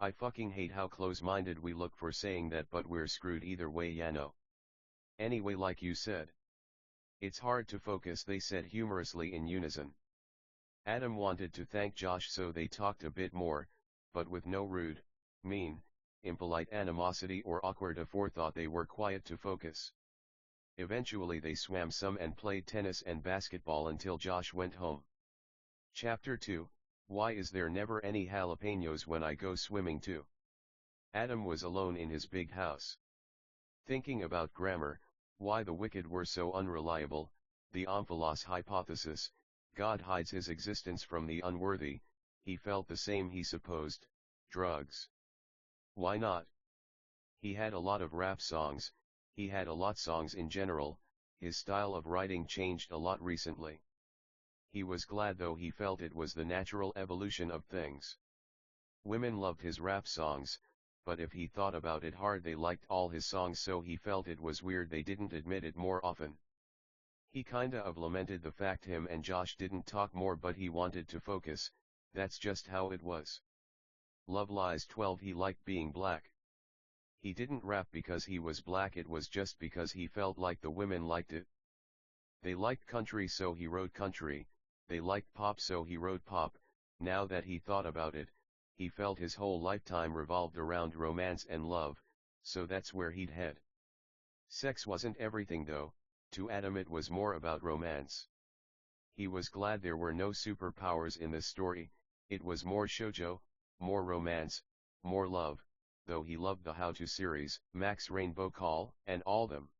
I fucking hate how close-minded we look for saying that but we're screwed either way ya know. Anyway like you said. It's hard to focus they said humorously in unison. Adam wanted to thank Josh so they talked a bit more, but with no rude, mean, impolite animosity or awkward aforethought they were quiet to focus. Eventually they swam some and played tennis and basketball until Josh went home. Chapter 2, Why is there never any jalapenos when I go swimming too? Adam was alone in his big house. Thinking about grammar, why the wicked were so unreliable, the omphalos hypothesis, God hides his existence from the unworthy, he felt the same he supposed, drugs. Why not? He had a lot of rap songs, he had a lot songs in general, his style of writing changed a lot recently. He was glad though he felt it was the natural evolution of things. Women loved his rap songs, but if he thought about it hard they liked all his songs so he felt it was weird they didn't admit it more often. He kinda of lamented the fact him and Josh didn't talk more but he wanted to focus, that's just how it was. Love Lies 12 He liked being black. He didn't rap because he was black, it was just because he felt like the women liked it. They liked country so he wrote country, they liked pop so he wrote pop. Now that he thought about it, he felt his whole lifetime revolved around romance and love, so that's where he'd head. Sex wasn't everything though, to Adam it was more about romance. He was glad there were no superpowers in this story, it was more shoujo, more romance, more love, though he loved the How To series, Max Rainbow Call, and all them.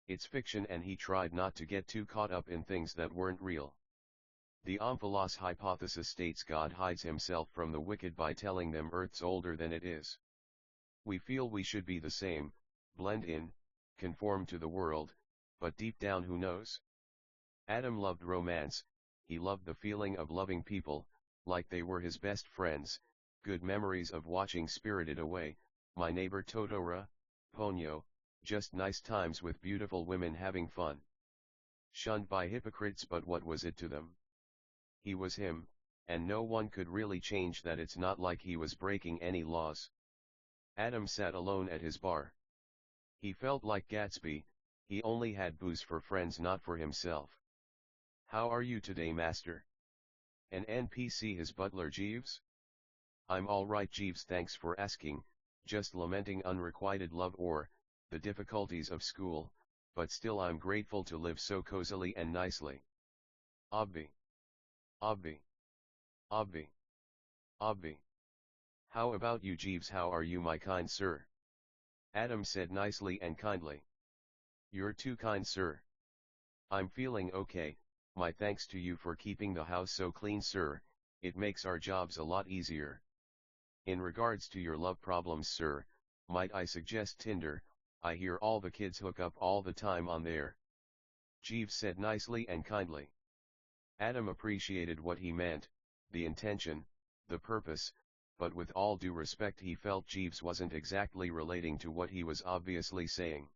It's fiction and he tried not to get too caught up in things that weren't real. The omphalos hypothesis states God hides himself from the wicked by telling them Earth's older than it is. We feel we should be the same, blend in, conform to the world, but deep down who knows? Adam loved romance, he loved the feeling of loving people, like they were his best friends, good memories of watching Spirited Away, My Neighbor Totoro, Ponyo, just nice times with beautiful women having fun. Shunned by hypocrites but what was it to them? He was him, and no one could really change that. It's not like he was breaking any laws. Adam sat alone at his bar. He felt like Gatsby, he only had booze for friends not for himself. How are you today, master? An NPC his butler Jeeves? I'm alright Jeeves, thanks for asking, just lamenting unrequited love or, the difficulties of school, but still I'm grateful to live so cozily and nicely. Obvi. Obvi. Obvi. Obvi. How about you Jeeves, how are you my kind sir? Adam said nicely and kindly. You're too kind sir. I'm feeling okay, my thanks to you for keeping the house so clean sir, it makes our jobs a lot easier. In regards to your love problems sir, might I suggest Tinder, I hear all the kids hook up all the time on there. Jeeves said nicely and kindly. Adam appreciated what he meant, the intention, the purpose, but with all due respect he felt Jeeves wasn't exactly relating to what he was obviously saying.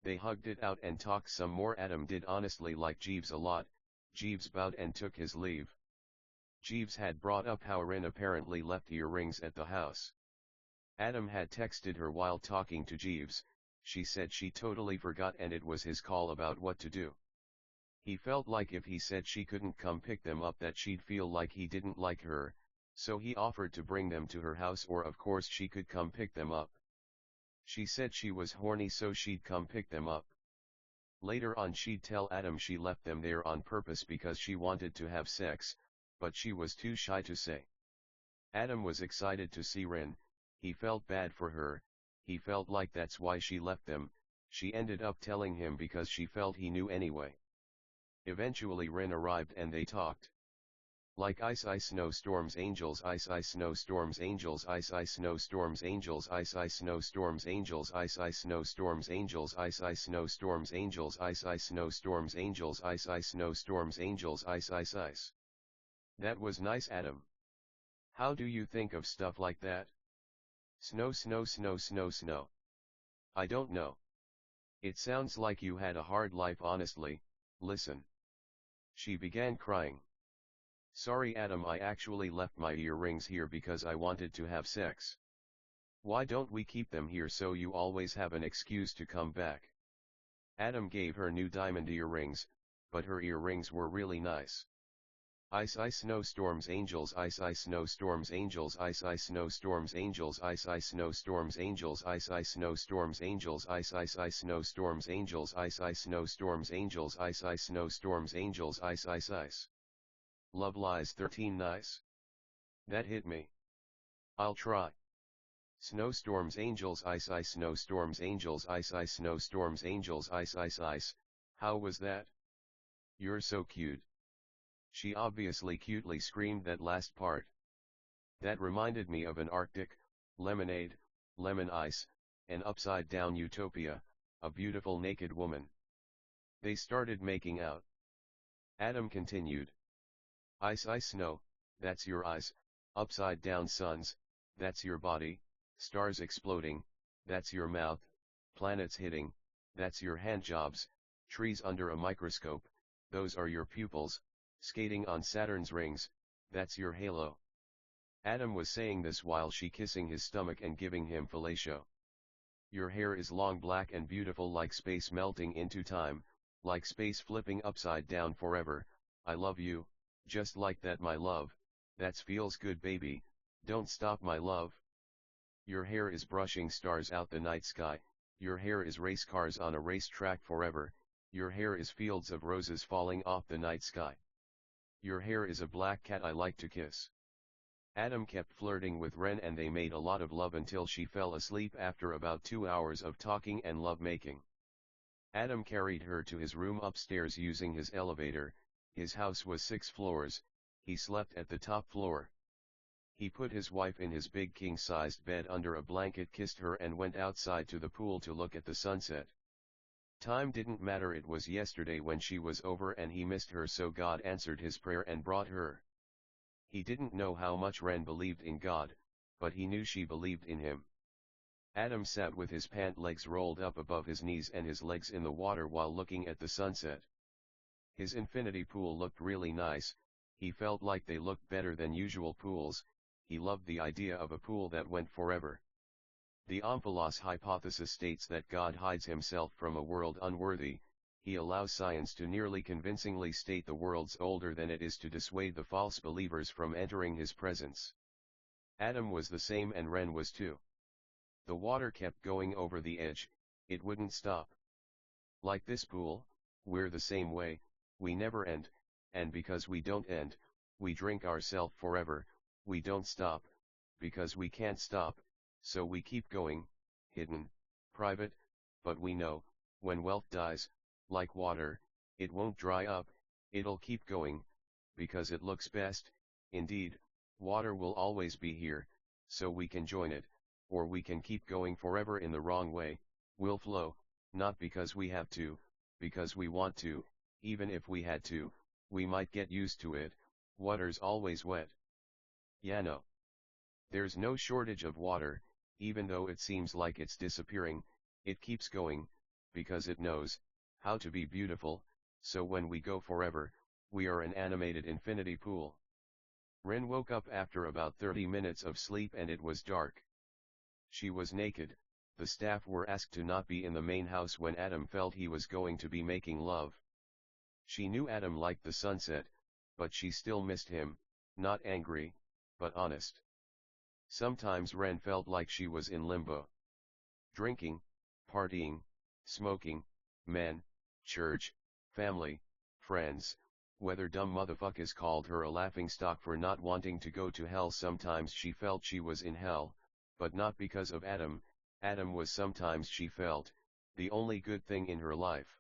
They hugged it out and talked some more. Adam did honestly like Jeeves a lot. Jeeves bowed and took his leave. Jeeves had brought up how Rin apparently left earrings at the house. Adam had texted her while talking to Jeeves, she said she totally forgot and it was his call about what to do. He felt like if he said she couldn't come pick them up that she'd feel like he didn't like her, so he offered to bring them to her house or of course she could come pick them up. She said she was horny so she'd come pick them up. Later on she'd tell Adam she left them there on purpose because she wanted to have sex, but she was too shy to say. Adam was excited to see Rin, he felt bad for her, he felt like that's why she left them, she ended up telling him because she felt he knew anyway. Eventually Rin arrived and they talked. Like ice ice snowstorms angels ice ice snowstorms angels ice ice snowstorms angels ice ice snowstorms angels ice ice snowstorms angels ice ice snowstorms angels ice ice snowstorms angels ice ice snowstorms angels ice ice ice That was nice, Adam. How do you think of stuff like that? Snow, snow, snow, snow, snow. I don't know. It sounds like you had a hard life, honestly. Listen. She began crying. Sorry, Adam, I actually left my earrings here because I wanted to have sex. Why don't we keep them here so you always have an excuse to come back? Adam gave her new diamond earrings, but her earrings were really nice. Ice ice snowstorms angels, ice ice snowstorms angels, ice ice snowstorms angels, ice ice snowstorms angels, ice ice snowstorms angels, ice ice ice snowstorms angels, ice ice snowstorms angels, ice ice snowstorms angels, ice ice ice. Love Lies 13 nice. That hit me. I'll try. Snowstorms angels, ice ice snowstorms angels, ice ice snowstorms angels, ice ice ice. How was that? You're so cute. She obviously cutely screamed that last part. That reminded me of an Arctic, lemonade, lemon ice, an upside-down utopia, a beautiful naked woman. They started making out. Adam continued. Ice ice snow, that's your eyes, upside-down suns, that's your body, stars exploding, that's your mouth, planets hitting, that's your handjobs, trees under a microscope, those are your pupils, skating on Saturn's rings, that's your halo. Adam was saying this while she kissing his stomach and giving him fellatio. Your hair is long, black and beautiful, like space melting into time, like space flipping upside down forever. I love you, just like that, my love. That feels good, baby, don't stop, my love. Your hair is brushing stars out the night sky, your hair is race cars on a racetrack forever, your hair is fields of roses falling off the night sky. Your hair is a black cat I like to kiss. Adam kept flirting with Ren and they made a lot of love until she fell asleep after about 2 hours of talking and lovemaking. Adam carried her to his room upstairs using his elevator. His house was 6 floors, he slept at the top floor. He put his wife in his big king-sized bed under a blanket, kissed her and went outside to the pool to look at the sunset. Time didn't matter, it was yesterday when she was over and he missed her, so God answered his prayer and brought her. He didn't know how much Ren believed in God, but he knew she believed in him. Adam sat with his pant legs rolled up above his knees and his legs in the water while looking at the sunset. His infinity pool looked really nice, he felt like they looked better than usual pools, he loved the idea of a pool that went forever. The Omphalos hypothesis states that God hides himself from a world unworthy. He allows science to nearly convincingly state the world's older than it is to dissuade the false believers from entering his presence. Adam was the same and Ren was too. The water kept going over the edge, it wouldn't stop. Like this pool, we're the same way, we never end, and because we don't end, we drink ourselves forever, we don't stop, because we can't stop, so we keep going, hidden, private, but we know, when wealth dies, like water, it won't dry up, it'll keep going, because it looks best. Indeed, water will always be here, so we can join it, or we can keep going forever in the wrong way, we'll flow, not because we have to, because we want to. Even if we had to, we might get used to it, water's always wet. Yeah, no. There's no shortage of water, even though it seems like it's disappearing, it keeps going, because it knows how to be beautiful, so when we go forever, we are an animated infinity pool. Ren woke up after about 30 minutes of sleep and it was dark. She was naked, the staff were asked to not be in the main house when Adam felt he was going to be making love. She knew Adam liked the sunset, but she still missed him, not angry, but honest. Sometimes Ren felt like she was in limbo. Drinking, partying, smoking, men, church, family, friends, whether dumb motherfuckers called her a laughingstock for not wanting to go to hell. Sometimes she felt she was in hell, but not because of Adam. Adam was, sometimes she felt, the only good thing in her life.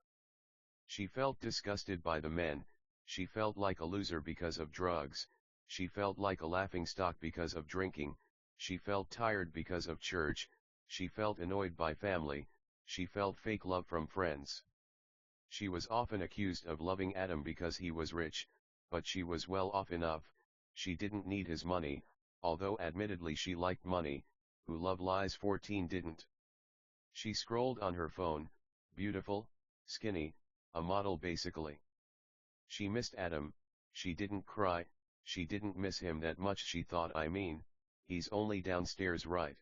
She felt disgusted by the men, she felt like a loser because of drugs, she felt like a laughingstock because of drinking, she felt tired because of church, she felt annoyed by family, she felt fake love from friends. She was often accused of loving Adam because he was rich, but she was well off enough, she didn't need his money, although admittedly she liked money, who Love Lies 14 didn't. She scrolled on her phone, beautiful, skinny, a model basically. She missed Adam, she didn't cry, she didn't miss him that much she thought he's only downstairs right.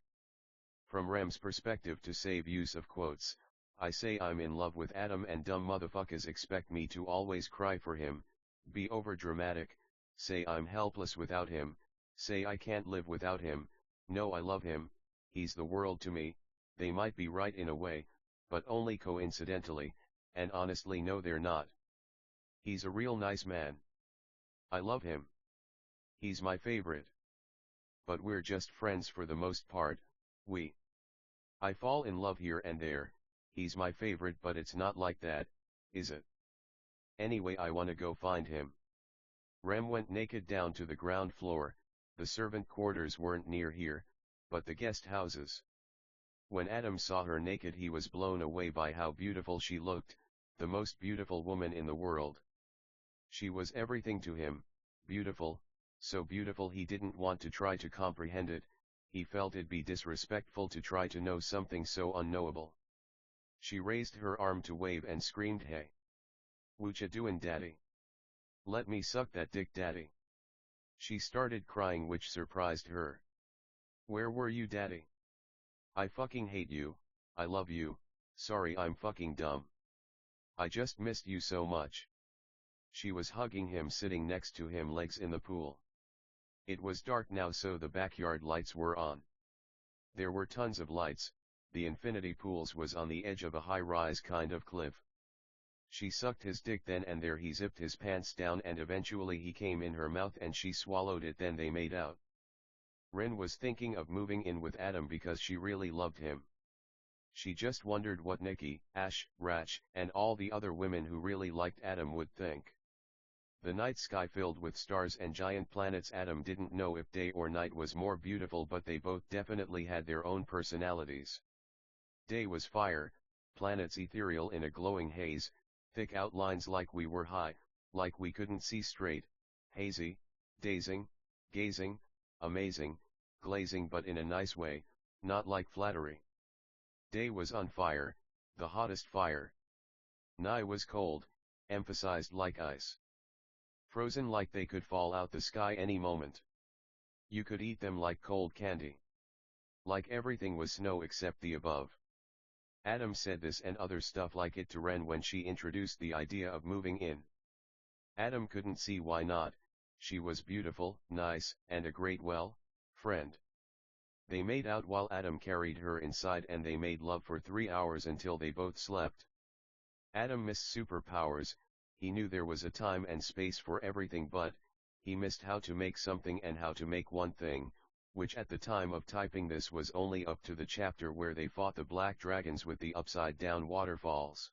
From Rem's perspective to save use of quotes, I say I'm in love with Adam and dumb motherfuckers expect me to always cry for him, be overdramatic, say I'm helpless without him, say I can't live without him, no I love him, he's the world to me, they might be right in a way, but only coincidentally, and honestly no they're not. He's a real nice man. I love him. He's my favorite. But we're just friends for the most part, I fall in love here and there, he's my favorite but it's not like that, is it? Anyway I wanna go find him. Rem went naked down to the ground floor, the servant quarters weren't near here, but the guest houses. When Adam saw her naked he was blown away by how beautiful she looked, the most beautiful woman in the world. She was everything to him, beautiful, so beautiful he didn't want to try to comprehend it, he felt it'd be disrespectful to try to know something so unknowable. She raised her arm to wave and screamed hey. Whatcha doin' daddy? Let me suck that dick daddy. She started crying which surprised her. Where were you daddy? I fucking hate you, I love you, sorry I'm fucking dumb. I just missed you so much. She was hugging him sitting next to him legs in the pool. It was dark now so the backyard lights were on. There were tons of lights, the infinity pools was on the edge of a high-rise kind of cliff. She sucked his dick then and there he zipped his pants down and eventually he came in her mouth and she swallowed it then they made out. Ren was thinking of moving in with Adam because she really loved him. She just wondered what Nikki, Ash, Rach, and all the other women who really liked Adam would think. The night sky filled with stars and giant planets. Adam didn't know if day or night was more beautiful but they both definitely had their own personalities. Day was fire, planets ethereal in a glowing haze, thick outlines like we were high, like we couldn't see straight, hazy, dazing, gazing, amazing, glazing but in a nice way, not like flattery. Day was on fire, the hottest fire. Night was cold, emphasized like ice. Frozen like they could fall out the sky any moment. You could eat them like cold candy. Like everything was snow except the above. Adam said this and other stuff like it to Ren when she introduced the idea of moving in. Adam couldn't see why not, she was beautiful, nice, and a great friend. They made out while Adam carried her inside and they made love for 3 hours until they both slept. Adam missed superpowers, he knew there was a time and space for everything but, he missed how to make something and how to make one thing, which at the time of typing this was only up to the chapter where they fought the black dragons with the upside-down waterfalls.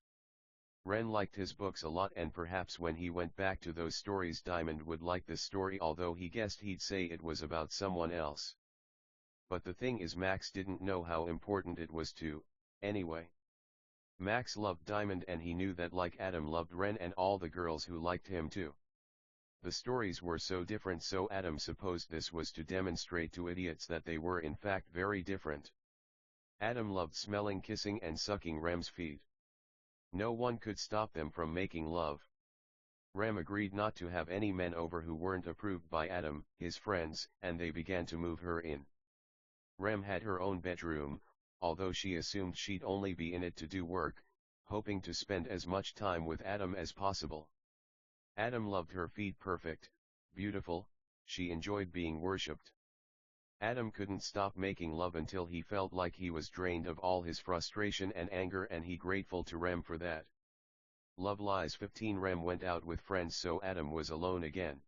Ren liked his books a lot and perhaps when he went back to those stories Diamond would like this story although he guessed he'd say it was about someone else. But the thing is Max didn't know how important it was to, anyway. Max loved Diamond and he knew that like Adam loved Ren and all the girls who liked him too. The stories were so different so Adam supposed this was to demonstrate to idiots that they were in fact very different. Adam loved smelling, kissing and sucking Rem's feet. No one could stop them from making love. Rem agreed not to have any men over who weren't approved by Adam, his friends, and they began to move her in. Rem had her own bedroom, although she assumed she'd only be in it to do work, hoping to spend as much time with Adam as possible. Adam loved her feet perfect, beautiful, she enjoyed being worshipped. Adam couldn't stop making love until he felt like he was drained of all his frustration and anger and he grateful to Rem for that. Love Lies 15 Rem went out with friends so Adam was alone again.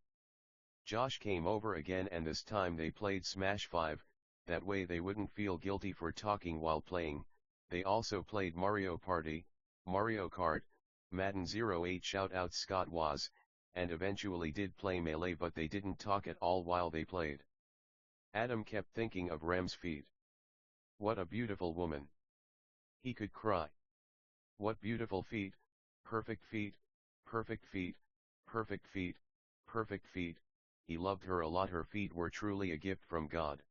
Josh came over again and this time they played Smash 5, that way they wouldn't feel guilty for talking while playing. They also played Mario Party, Mario Kart, Madden 08 shout out Scott was, and eventually did play Melee but they didn't talk at all while they played. Adam kept thinking of Rem's feet. What a beautiful woman. He could cry. What beautiful feet, perfect feet, perfect feet, perfect feet, perfect feet, he loved her a lot. Her feet were truly a gift from God.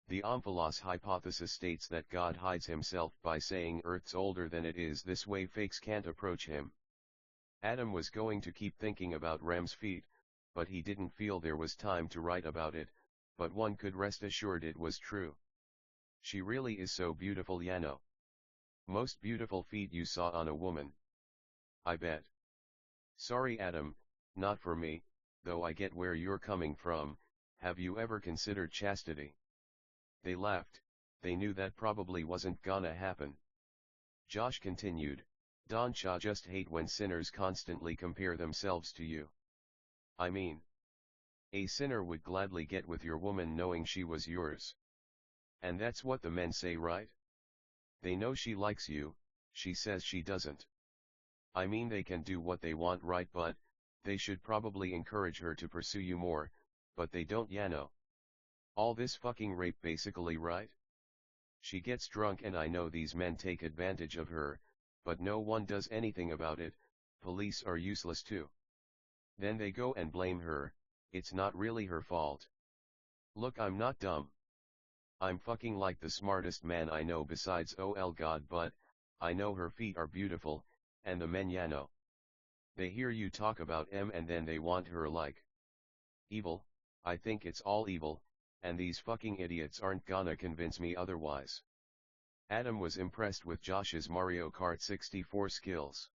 The Omphalos hypothesis states that God hides himself by saying Earth's older than it is. This way fakes can't approach him. Adam was going to keep thinking about Rem's feet, but he didn't feel there was time to write about it, but one could rest assured it was true. She really is so beautiful, Yano. Most beautiful feet you saw on a woman. I bet. Sorry Adam, not for me, though I get where you're coming from. Have you ever considered chastity? They laughed. They knew that probably wasn't gonna happen. Josh continued, Doncha just hate when sinners constantly compare themselves to you. I mean, a sinner would gladly get with your woman knowing she was yours. And that's what the men say, right? They know she likes you, she says she doesn't. I mean, they can do what they want, right? But they should probably encourage her to pursue you more, but they don't, Yano. All this fucking rape basically, right? She gets drunk and I know these men take advantage of her, but no one does anything about it. Police are useless too. Then they go and blame her. It's not really her fault. Look, I'm not dumb. I'm fucking like the smartest man I know besides OL God, but I know her feet are beautiful, and the men, Yano. They hear you talk about and then they want her like evil. I think it's all evil, and these fucking idiots aren't gonna convince me otherwise. Adam was impressed with Josh's Mario Kart 64 skills.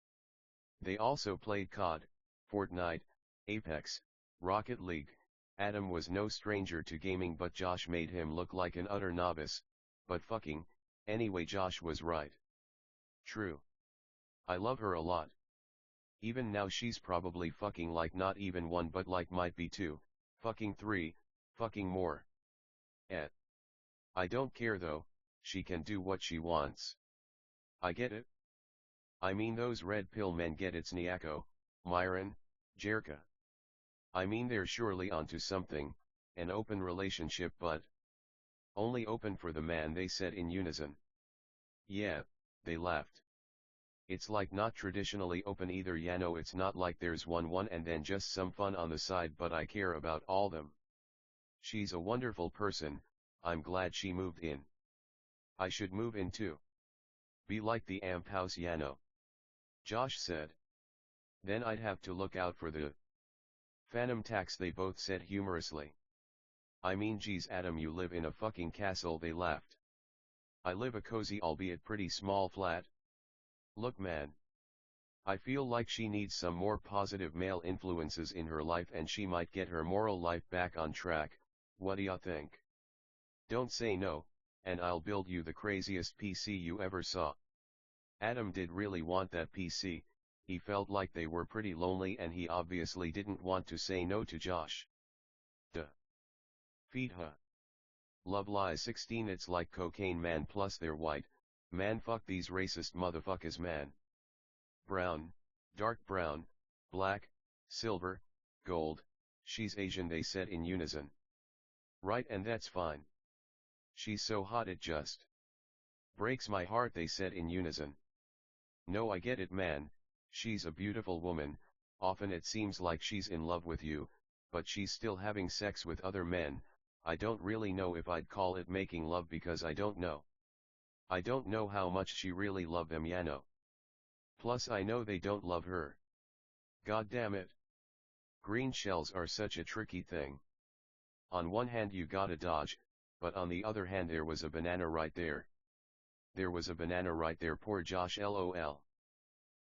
They also played COD, FORTNITE, Apex, Rocket League. Adam was no stranger to gaming, but Josh made him look like an utter novice. But fucking, anyway, Josh was right. True. I love her a lot. Even now she's probably fucking like not even one but like might be two, fucking three, fucking more. I don't care though, she can do what she wants. I get it. I mean those red pill men get it, Sniako, Myron, Jerka. I mean they're surely onto something, an open relationship, but only open for the man, they said in unison. Yeah, they laughed. It's like not traditionally open either, Yano. It's not like there's one and then just some fun on the side, but I care about all them. She's a wonderful person, I'm glad she moved in. I should move in too. Be like the amp house, Yano. Josh said. Then I'd have to look out for the phantom tax, they both said humorously. I mean geez Adam, you live in a fucking castle, they laughed. I live a cozy albeit pretty small flat. Look man. I feel like she needs some more positive male influences in her life and she might get her moral life back on track. What do ya think? Don't say no, and I'll build you the craziest PC you ever saw. Adam did really want that PC, he felt like they were pretty lonely and he obviously didn't want to say no to Josh. Duh. Feed huh. Love lies 16, it's like cocaine man, plus they're white, man, fuck these racist motherfuckers man. Brown, dark brown, black, silver, gold, she's Asian, they said in unison. Right, and that's fine. She's so hot it just breaks my heart, they said in unison. No, I get it man, she's a beautiful woman, often it seems like she's in love with you, but she's still having sex with other men. I don't really know if I'd call it making love because I don't know. I don't know how much she really loved them, Yano. Plus I know they don't love her. God damn it. Green shells are such a tricky thing. On one hand you gotta dodge, but on the other hand there was a banana right there. There was a banana right there, poor Josh lol.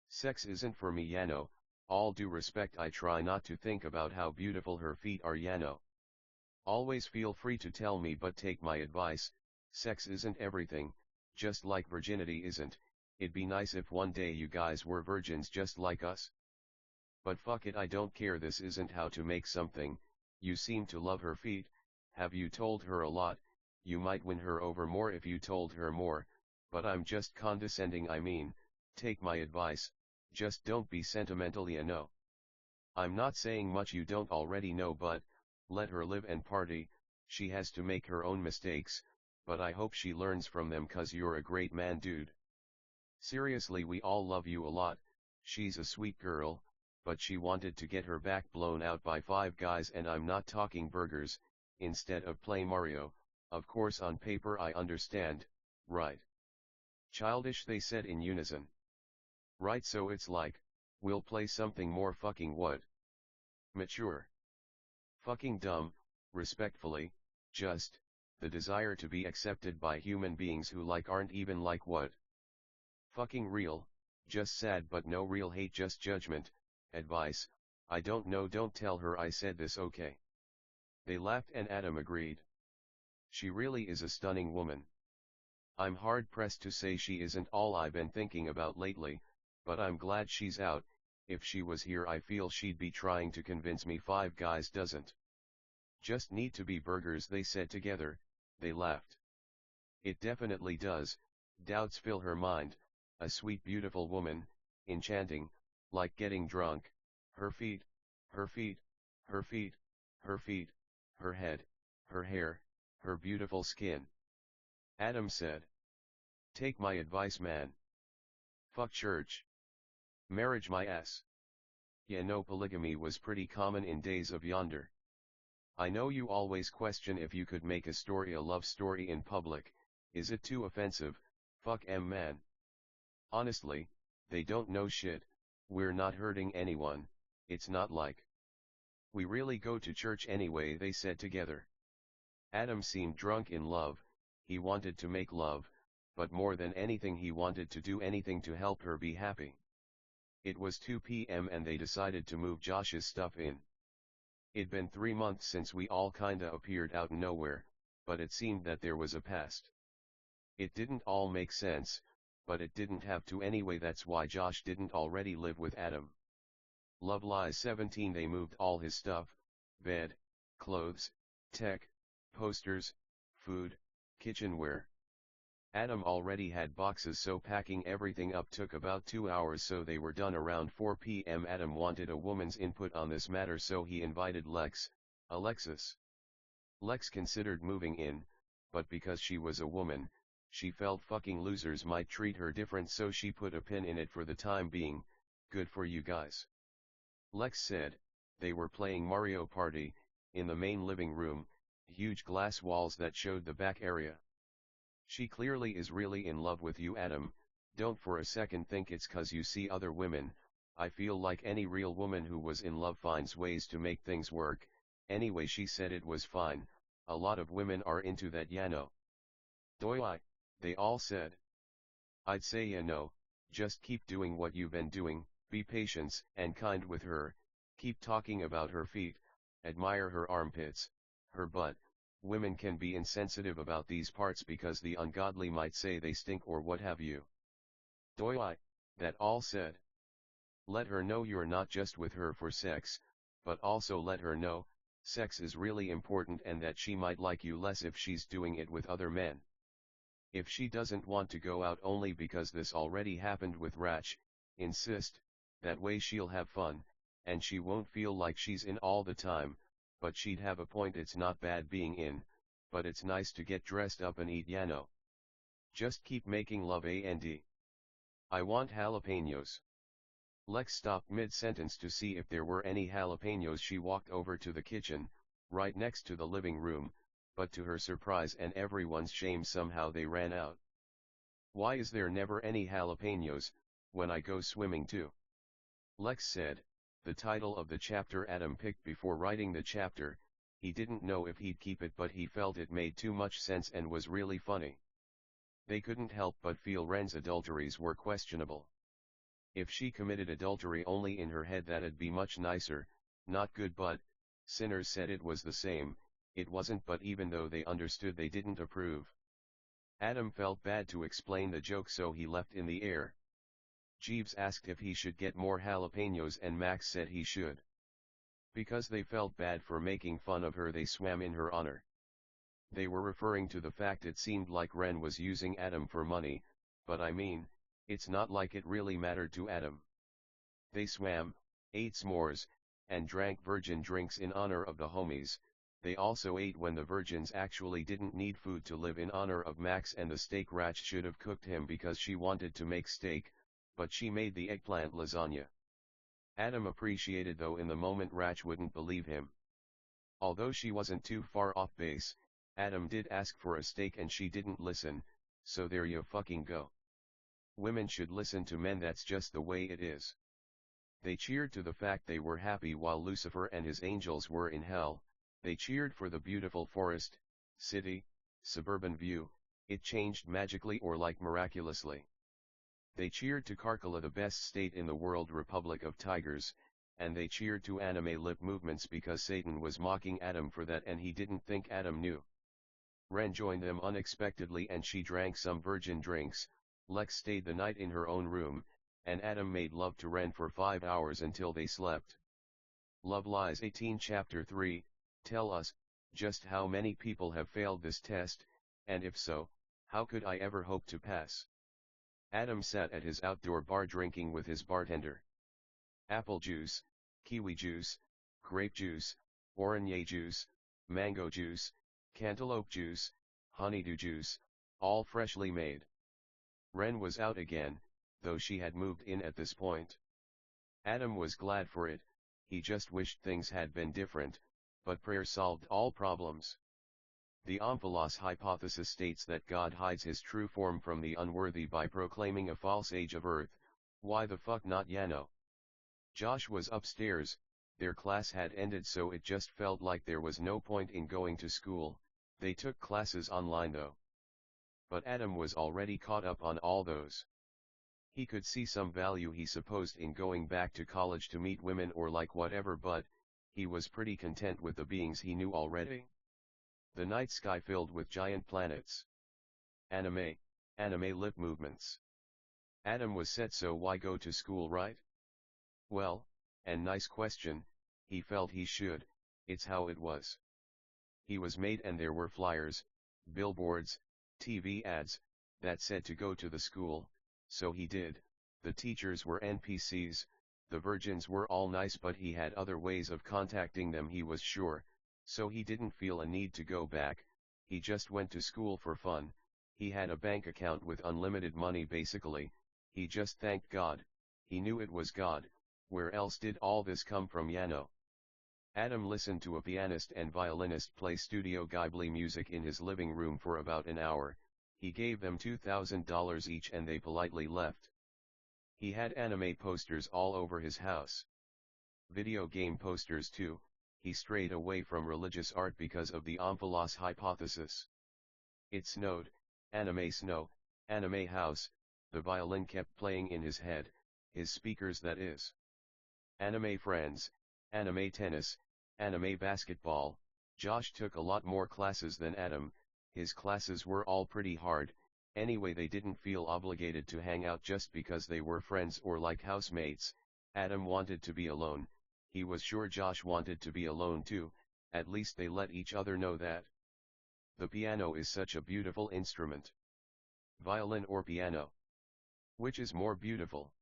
Sex isn't for me, Yano, all due respect I try not to think about how beautiful her feet are, Yano. Always feel free to tell me, but take my advice, sex isn't everything, just like virginity isn't. It'd be nice if one day you guys were virgins just like us. But fuck it, I don't care, this isn't how to make something. You seem to love her feet, have you told her a lot? You might win her over more if you told her more, but I'm just condescending, I mean, take my advice, just don't be sentimental, you know. I'm not saying much you don't already know, but let her live and party, she has to make her own mistakes, but I hope she learns from them, cause you're a great man, dude. Seriously, we all love you a lot, she's a sweet girl, but she wanted to get her back blown out by 5 guys, and I'm not talking burgers, instead of play Mario. Of course on paper I understand, right? Childish, they said in unison. Right, so it's like, we'll play something more fucking what? Mature. Fucking dumb, respectfully, just, the desire to be accepted by human beings who aren't even like what? Fucking real, just sad but no real hate, just judgment, advice, I don't know, don't tell her I said this, okay? They laughed and Adam agreed. She really is a stunning woman. I'm hard pressed to say she isn't all I've been thinking about lately, but I'm glad she's out. If she was here I feel she'd be trying to convince me 5 guys doesn't just need to be burgers, they said together. They laughed. It definitely does, doubts fill her mind, a sweet beautiful woman, enchanting, like getting drunk, her feet, her feet, her feet, her feet, her head, her hair, her beautiful skin. Adam said. Take my advice, man. Fuck church. Marriage my ass. Yeah, no, polygamy was pretty common in days of yonder. I know you always question if you could make a love story in public, is it too offensive? Fuck man. Honestly, they don't know shit, we're not hurting anyone, it's not like we really go to church anyway, they said together. Adam seemed drunk in love, he wanted to make love, but more than anything he wanted to do anything to help her be happy. It was 2 p.m. and they decided to move Josh's stuff in. It'd been 3 months since we all kinda appeared out nowhere, but it seemed that there was a past. It didn't all make sense, but it didn't have to anyway, that's why Josh didn't already live with Adam. Love Lies 17. They moved all his stuff, bed, clothes, tech, posters, food, kitchenware. Adam already had boxes, so packing everything up took about 2 hours, so they were done around 4 p.m. Adam wanted a woman's input on this matter, so he invited Alexis. Lex considered moving in, but because she was a woman, she felt fucking losers might treat her different, so she put a pin in it for the time being. Good for you guys. Lex said. They were playing Mario Party, in the main living room, huge glass walls that showed the back area. She clearly is really in love with you, Adam, don't for a second think it's cause you see other women. I feel like any real woman who was in love finds ways to make things work. Anyway, she said it was fine, a lot of women are into that, ya know. Doi, they all said. I'd say ya know, just keep doing what you've been doing, be patient and kind with her, keep talking about her feet, admire her armpits, her butt. Women can be insensitive about these parts because the ungodly might say they stink or what have you. Doi, that all said. Let her know you're not just with her for sex, but also let her know, sex is really important and that she might like you less if she's doing it with other men. If she doesn't want to go out only because this already happened with Ratch, insist, that way she'll have fun, and she won't feel like she's in all the time. But she'd have a point, it's not bad being in, but it's nice to get dressed up and eat, ya know. Just keep making love, and I want jalapenos. Lex stopped mid-sentence to see if there were any jalapenos. She walked over to the kitchen, right next to the living room, but to her surprise and everyone's shame somehow they ran out. Why is there never any jalapenos, when I go swimming too? Lex said. The title of the chapter Adam picked before writing the chapter. He didn't know if he'd keep it, but he felt it made too much sense and was really funny. They couldn't help but feel Ren's adulteries were questionable. If she committed adultery only in her head, that'd be much nicer, not good, but sinners said it was the same. It wasn't, but even though they understood, they didn't approve. Adam felt bad to explain the joke, so he left in the air. Jeeves asked if he should get more jalapenos and Max said he should. Because they felt bad for making fun of her, they swam in her honor. They were referring to the fact it seemed like Ren was using Adam for money, but I mean, it's not like it really mattered to Adam. They swam, ate s'mores, and drank virgin drinks in honor of the homies. They also ate when the virgins actually didn't need food to live, in honor of Max, and the steak Ratch should have cooked him because she wanted to make steak, but she made the eggplant lasagna. Adam appreciated, though in the moment Ratch wouldn't believe him. Although she wasn't too far off base, Adam did ask for a steak and she didn't listen, so there you fucking go. Women should listen to men, that's just the way it is. They cheered to the fact they were happy while Lucifer and his angels were in hell. They cheered for the beautiful forest, city, suburban view, it changed magically or like miraculously. They cheered to Karkala, the best state in the world, Republic of Tigers, and they cheered to anime lip movements because Satan was mocking Adam for that and he didn't think Adam knew. Ren joined them unexpectedly and she drank some virgin drinks. Lex stayed the night in her own room, and Adam made love to Ren for 5 hours until they slept. Love Lies 18 Chapter 3, tell us, just how many people have failed this test, and if so, how could I ever hope to pass? Adam sat at his outdoor bar drinking with his bartender. Apple juice, kiwi juice, grape juice, orange juice, mango juice, cantaloupe juice, honeydew juice, all freshly made. Ren was out again, though she had moved in at this point. Adam was glad for it, he just wished things had been different, but prayer solved all problems. The Omphalos hypothesis states that God hides his true form from the unworthy by proclaiming a false age of earth. Why the fuck not Yano? Josh was upstairs, their class had ended so it just felt like there was no point in going to school. They took classes online though. But Adam was already caught up on all those. He could see some value, he supposed, in going back to college to meet women or like whatever, but he was pretty content with the beings he knew already. The night sky filled with giant planets. Anime lip movements. Adam was set, so why go to school, right? Well, and nice question, he felt he should, it's how it was. He was made and there were flyers, billboards, TV ads, that said to go to the school, so he did. The teachers were NPCs, the virgins were all nice, but he had other ways of contacting them, he was sure, so he didn't feel a need to go back. He just went to school for fun. He had a bank account with unlimited money basically. He just thanked God. He knew it was God. Where else did all this come from, Yano? Adam listened to a pianist and violinist play Studio Ghibli music in his living room for about an hour. He gave them $2,000 each and they politely left. He had anime posters all over his house. Video game posters too. He strayed away from religious art because of the Omphalos hypothesis. It snowed, anime snow, anime house, the violin kept playing in his head, his speakers that is. Anime friends, anime tennis, anime basketball. Josh took a lot more classes than Adam. His classes were all pretty hard, anyway they didn't feel obligated to hang out just because they were friends or like housemates. Adam wanted to be alone, he was sure Josh wanted to be alone too, at least they let each other know that. The piano is such a beautiful instrument. Violin or piano? Which is more beautiful?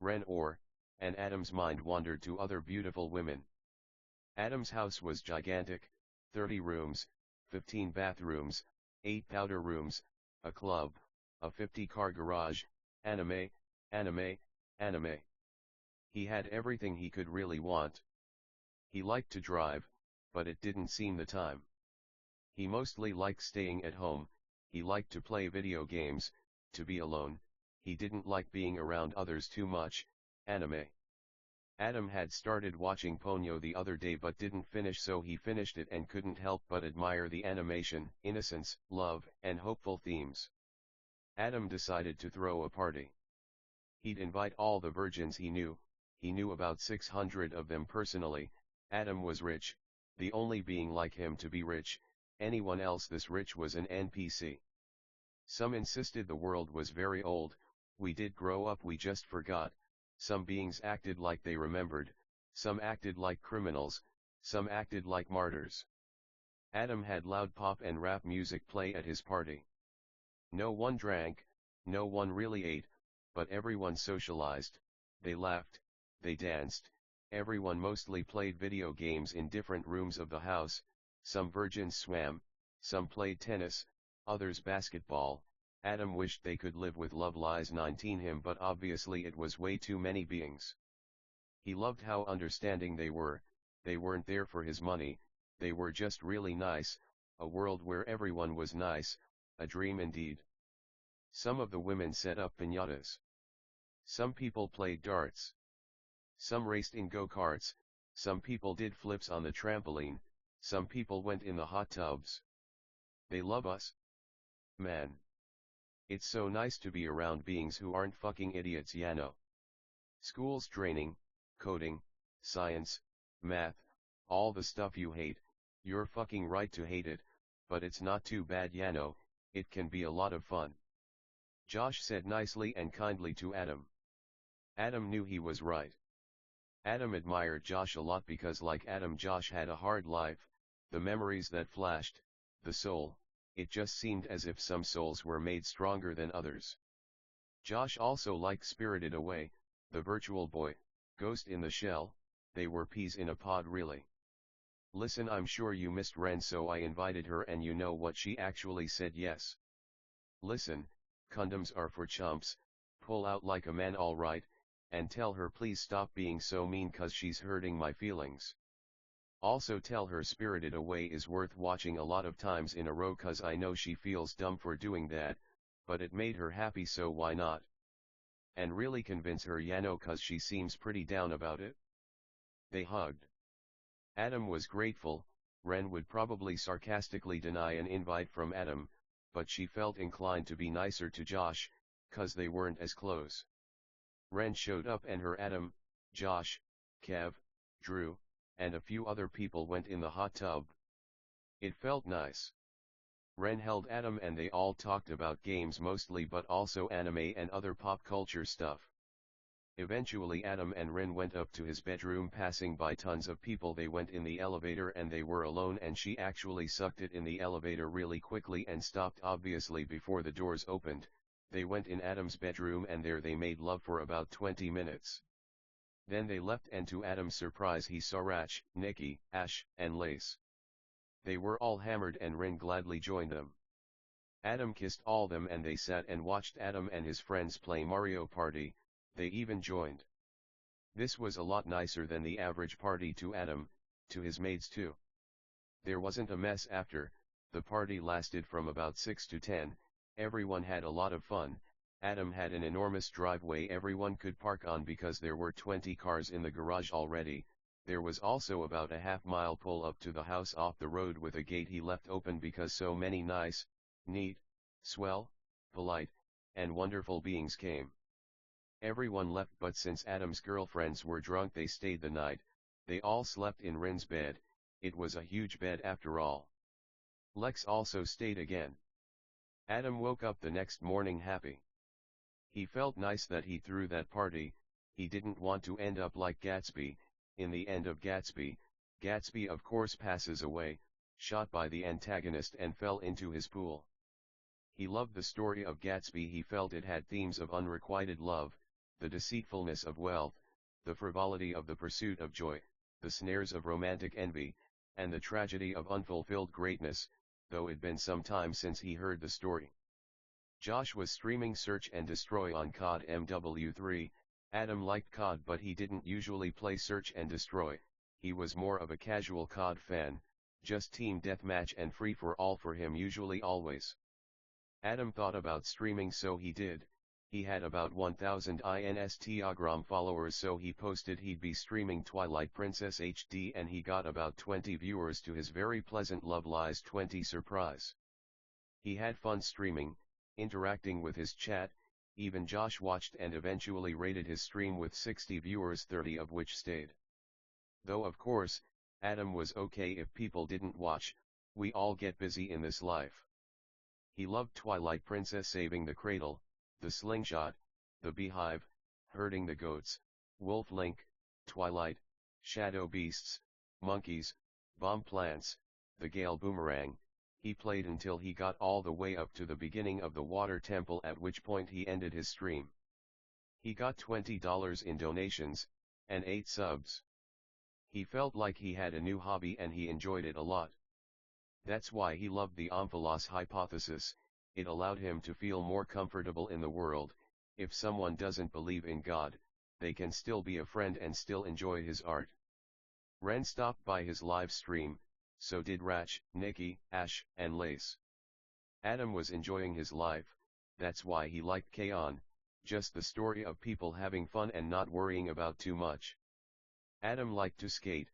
Ren or, and Adam's mind wandered to other beautiful women. Adam's house was gigantic, 30 rooms, 15 bathrooms, 8 powder rooms, a club, a 50-car garage, anime. He had everything he could really want. He liked to drive, but it didn't seem the time. He mostly liked staying at home, he liked to play video games, to be alone, he didn't like being around others too much, anime. Adam had started watching Ponyo the other day but didn't finish, so he finished it and couldn't help but admire the animation, innocence, love, and hopeful themes. Adam decided to throw a party. He'd invite all the virgins he knew about 600 of them personally. Adam was rich, the only being like him to be rich, anyone else this rich was an NPC. Some insisted the world was very old, we did grow up, we just forgot. Some beings acted like they remembered, some acted like criminals, some acted like martyrs. Adam had loud pop and rap music play at his party. No one drank, no one really ate, but everyone socialized, they laughed, they danced, everyone mostly played video games in different rooms of the house, some virgins swam, some played tennis, others basketball. Adam wished they could live with Love Lies 19 him, but obviously it was way too many beings. He loved how understanding they weren't there for his money, they were just really nice, a world where everyone was nice, a dream indeed. Some of the women set up piñatas. Some people played darts. Some raced in go-karts, some people did flips on the trampoline, some people went in the hot tubs. They love us. Man. It's so nice to be around beings who aren't fucking idiots, Yano. School's draining, coding, science, math, all the stuff you hate, you're fucking right to hate it, but it's not too bad, Yano, it can be a lot of fun. Josh said nicely and kindly to Adam. Adam knew he was right. Adam admired Josh a lot because like Adam, Josh had a hard life, the memories that flashed, the soul, it just seemed as if some souls were made stronger than others. Josh also liked Spirited Away, the Virtual Boy, Ghost in the Shell, they were peas in a pod really. Listen, I'm sure you missed Ren, so I invited her and you know what she actually said? Yes. Listen, condoms are for chumps, pull out like a man, alright, and tell her please stop being so mean cause she's hurting my feelings. Also tell her Spirited Away is worth watching a lot of times in a row cause I know she feels dumb for doing that, but it made her happy, so why not? And really convince her, Yano, cause she seems pretty down about it. They hugged. Adam was grateful. Ren would probably sarcastically deny an invite from Adam, but she felt inclined to be nicer to Josh, cause they weren't as close. Ren showed up and her Adam, Josh, Kev, Drew, and a few other people went in the hot tub. It felt nice. Ren held Adam and they all talked about games mostly, but also anime and other pop culture stuff. Eventually Adam and Ren went up to his bedroom, passing by tons of people. They went in the elevator and they were alone, and she actually sucked it in the elevator really quickly and stopped obviously before the doors opened. They went in Adam's bedroom and there they made love for about 20 minutes. Then they left, and to Adam's surprise he saw Rach, Nikki, Ash, and Lace. They were all hammered and Ren gladly joined them. Adam kissed all them and they sat and watched Adam and his friends play Mario Party. They even joined. This was a lot nicer than the average party to Adam, to his mates too. There wasn't a mess after. The party lasted from about 6 to 10, everyone had a lot of fun. Adam had an enormous driveway everyone could park on because there were 20 cars in the garage already. There was also about a half-mile pull up to the house off the road with a gate he left open because so many nice, neat, swell, polite, and wonderful beings came. Everyone left, but since Adam's girlfriends were drunk they stayed the night. They all slept in Ren's bed. It was a huge bed after all. Lex also stayed again. Adam woke up the next morning happy. He felt nice that he threw that party. He didn't want to end up like Gatsby. In the end of Gatsby, Gatsby of course passes away, shot by the antagonist, and fell into his pool. He loved the story of Gatsby. He felt it had themes of unrequited love, the deceitfulness of wealth, the frivolity of the pursuit of joy, the snares of romantic envy, and the tragedy of unfulfilled greatness, though it'd been some time since he heard the story. Josh was streaming Search and Destroy on COD MW3. Adam liked COD, but he didn't usually play Search and Destroy. He was more of a casual COD fan, just team deathmatch and free for all for him usually always. Adam thought about streaming, so he did. He had about 1000 Instagram followers, so he posted he'd be streaming Twilight Princess HD, and he got about 20 viewers to his very pleasant Love Lies 20 surprise. He had fun streaming, interacting with his chat. Even Josh watched and eventually rated his stream with 60 viewers, 30 of which stayed. Though of course, Adam was okay if people didn't watch. We all get busy in this life. He loved Twilight Princess, saving the cradle, the slingshot, the beehive, herding the goats, Wolf Link, Twilight, Shadow Beasts, monkeys, bomb plants, the Gale boomerang. He played until he got all the way up to the beginning of the water temple, at which point he ended his stream. He got $20 in donations, and 8 subs. He felt like he had a new hobby and he enjoyed it a lot. That's why he loved the Omphalos hypothesis. It allowed him to feel more comfortable in the world. If someone doesn't believe in God, they can still be a friend and still enjoy his art. Ren stopped by his live stream, so did Rach, Nikki, Ash, and Lace. Adam was enjoying his life, that's why he liked K-On!, just the story of people having fun and not worrying about too much. Adam liked to skate,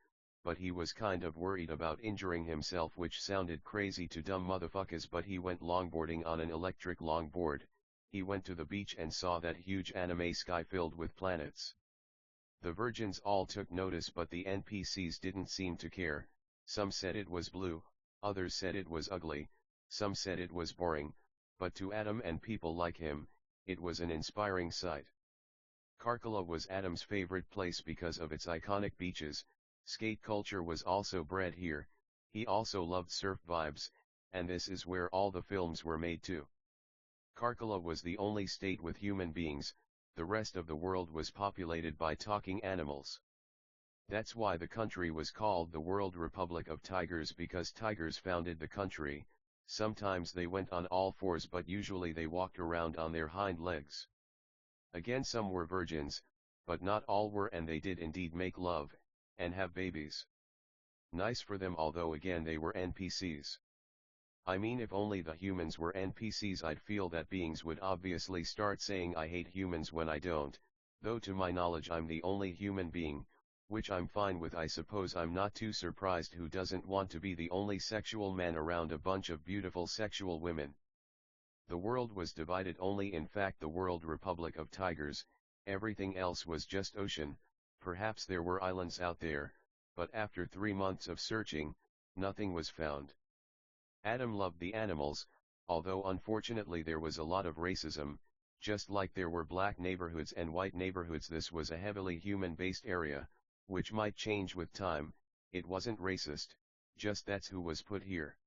but he was kind of worried about injuring himself, which sounded crazy to dumb motherfuckers, but he went longboarding on an electric longboard. He went to the beach and saw that huge anime sky filled with planets. The virgins all took notice, but the NPCs didn't seem to care. Some said it was blue, others said it was ugly, some said it was boring, but to Adam and people like him, it was an inspiring sight. Karkala was Adam's favorite place because of its iconic beaches. Skate culture was also bred here. He also loved surf vibes, and this is where all the films were made too. Karkala was the only state with human beings, the rest of the world was populated by talking animals. That's why the country was called the World Republic of Tigers, because tigers founded the country. Sometimes they went on all fours, but usually they walked around on their hind legs. Again, some were virgins, but not all were, and they did indeed make love, and have babies. Nice for them, although again they were NPCs. I mean, if only the humans were NPCs, I'd feel that beings would obviously start saying I hate humans when I don't, though to my knowledge I'm the only human being, which I'm fine with. I suppose I'm not too surprised. Who doesn't want to be the only sexual man around a bunch of beautiful sexual women? The world was divided only, in fact, the World Republic of Tigers, everything else was just ocean. Perhaps there were islands out there, but after 3 months of searching, nothing was found. Adam loved the animals, although unfortunately there was a lot of racism, just like there were black neighborhoods and white neighborhoods. This was a heavily human-based area, which might change with time. It wasn't racist, just that's who was put here.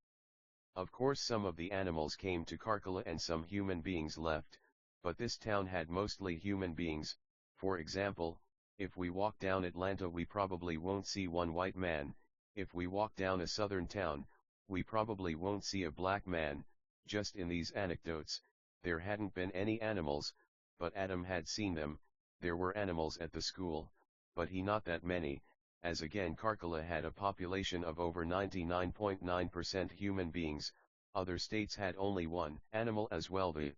Of course some of the animals came to Karkala and some human beings left, but this town had mostly human beings. For example, if we walk down Atlanta we probably won't see one white man. If we walk down a southern town, we probably won't see a black man. Just in these anecdotes, there hadn't been any animals, but Adam had seen them. There were animals at the school, but not that many, as again Karkala had a population of over 99.9% human beings. Other states had only one animal as well. The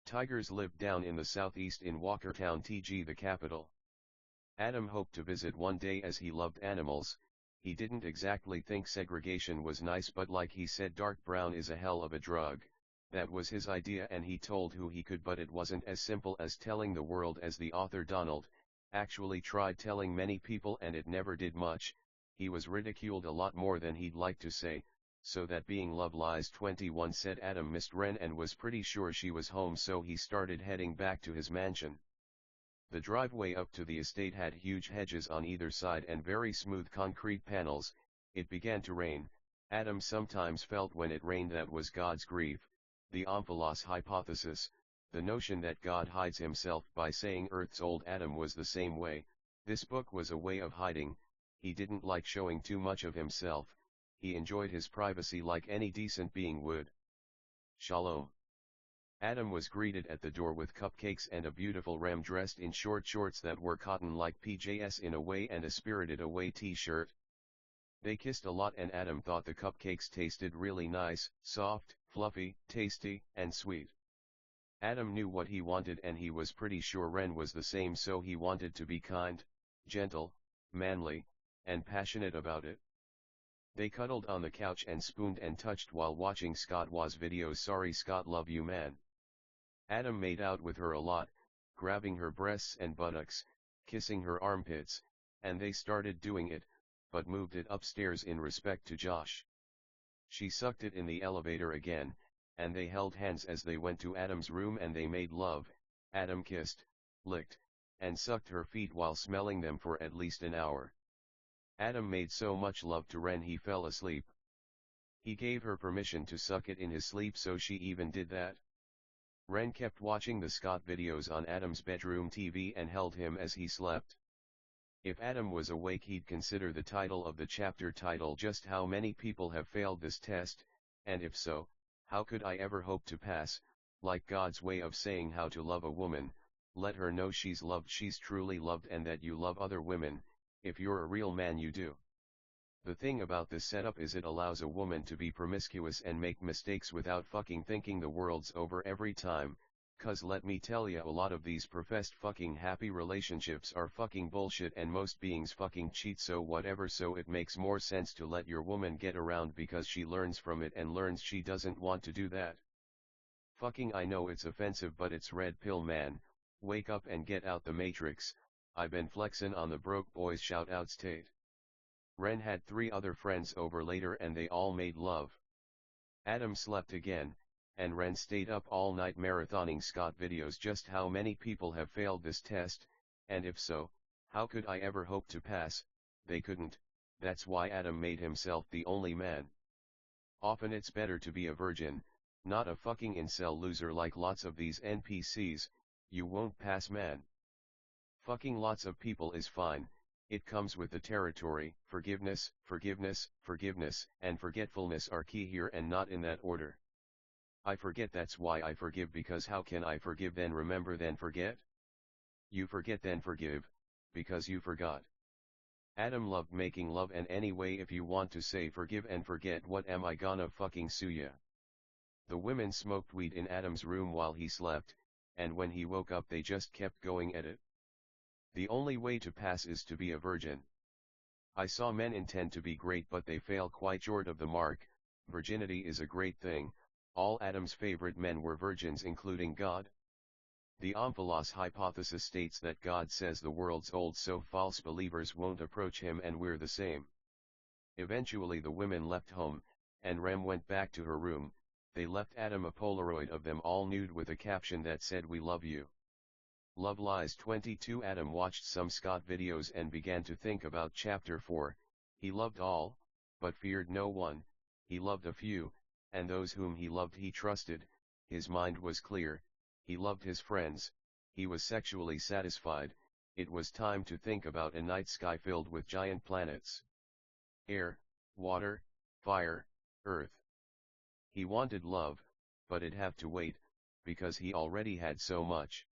tigers lived down in the southeast in Walkertown, TG, the capital. Adam hoped to visit one day as he loved animals. He didn't exactly think segregation was nice, but like he said, dark brown is a hell of a drug. That was his idea and he told who he could, but it wasn't as simple as telling the world as the author Donald actually tried telling many people, and it never did much. He was ridiculed a lot more than he'd like to say. So that being Love Lies 21 said Adam missed Ren and was pretty sure she was home, so he started heading back to his mansion. The driveway up to the estate had huge hedges on either side and very smooth concrete panels. It began to rain. Adam sometimes felt when it rained that was God's grief. The Omphalos hypothesis, the notion that God hides himself by saying Earth's old Adam, was the same way. This book was a way of hiding. He didn't like showing too much of himself. He enjoyed his privacy like any decent being would. Shalom. Adam was greeted at the door with cupcakes and a beautiful Ram dressed in short shorts that were cotton like PJs in a way and a Spirited Away t-shirt. They kissed a lot and Adam thought the cupcakes tasted really nice, soft, fluffy, tasty, and sweet. Adam knew what he wanted and he was pretty sure Ren was the same, so he wanted to be kind, gentle, manly, and passionate about it. They cuddled on the couch and spooned and touched while watching Scott Waz videos. Sorry Scott, love you man. Adam made out with her a lot, grabbing her breasts and buttocks, kissing her armpits, and they started doing it, but moved it upstairs in respect to Josh. She sucked it in the elevator again, and they held hands as they went to Adam's room and they made love. Adam kissed, licked, and sucked her feet while smelling them for at least an hour. Adam made so much love to Ren he fell asleep. He gave her permission to suck it in his sleep, so she even did that. Ren kept watching the Scott videos on Adam's bedroom TV and held him as he slept. If Adam was awake he'd consider the title of the chapter title Just How Many People Have Failed This Test, and if so, how could I ever hope to pass, like God's way of saying how to love a woman, let her know she's loved, she's truly loved, and that you love other women. If you're a real man you do. The thing about this setup is it allows a woman to be promiscuous and make mistakes without fucking thinking the world's over every time, cause let me tell ya, a lot of these professed fucking happy relationships are fucking bullshit and most beings fucking cheat, so whatever, so it makes more sense to let your woman get around because she learns from it and learns she doesn't want to do that. Fucking, I know it's offensive but it's red pill, man, wake up and get out the matrix. I been flexin' on the broke boys, shout out State. Ren had 3 other friends over later and they all made love. Adam slept again, and Ren stayed up all night marathoning Scott videos. Just how many people have failed this test, and if so, how could I ever hope to pass? They couldn't, that's why Adam made himself the only man. Often it's better to be a virgin, not a fucking incel loser like lots of these NPCs. You won't pass, man. Fucking lots of people is fine. It comes with the territory. Forgiveness, forgiveness, forgiveness, and forgetfulness are key here, and not in that order. I forget, that's why I forgive, because how can I forgive then remember then forget? You forget then forgive, because you forgot. Adam loved making love, and anyway, if you want to say forgive and forget, what am I gonna fucking sue ya? The women smoked weed in Adam's room while he slept, and when he woke up they just kept going at it. The only way to pass is to be a virgin. I saw men intend to be great but they fail quite short of the mark. Virginity is a great thing. All Adam's favorite men were virgins, including God. The Omphalos hypothesis states that God says the world's old so false believers won't approach him, and we're the same. Eventually the women left home, and Rem went back to her room. They left Adam a Polaroid of them all nude with a caption that said, "We love you." Love Lies 22. Adam watched some Scott videos and began to think about chapter 4. He loved all, but feared no one. He loved a few, and those whom he loved he trusted. His mind was clear. He loved his friends. He was sexually satisfied. It was time to think about a night sky filled with giant planets. Air, water, fire, earth. He wanted love, but it'd have to wait, because he already had so much.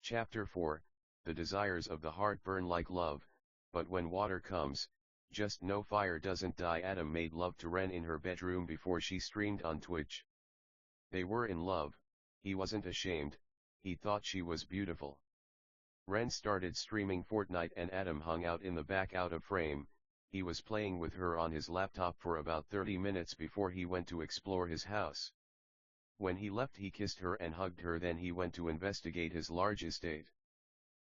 Chapter 4, the desires of the heart burn like love, but when water comes, just no fire doesn't die. Adam made love to Ren in her bedroom before she streamed on Twitch. They were in love. He wasn't ashamed, he thought she was beautiful. Ren started streaming Fortnite and Adam hung out in the back out of frame. He was playing with her on his laptop for about 30 minutes before he went to explore his house. When he left he kissed her and hugged her, then he went to investigate his large estate.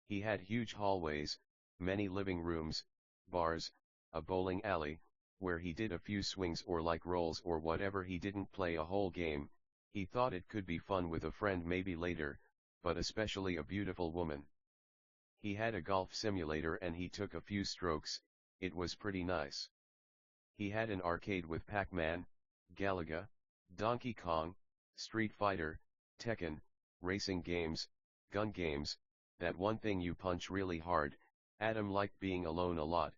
He had huge hallways, many living rooms, bars, a bowling alley, where he did a few swings or like rolls or whatever. He didn't play a whole game. He thought it could be fun with a friend maybe later, but especially a beautiful woman. He had a golf simulator and he took a few strokes. It was pretty nice. He had an arcade with Pac-Man, Galaga, Donkey Kong, Street Fighter, Tekken, racing games, gun games, that one thing you punch really hard. Adam liked being alone a lot.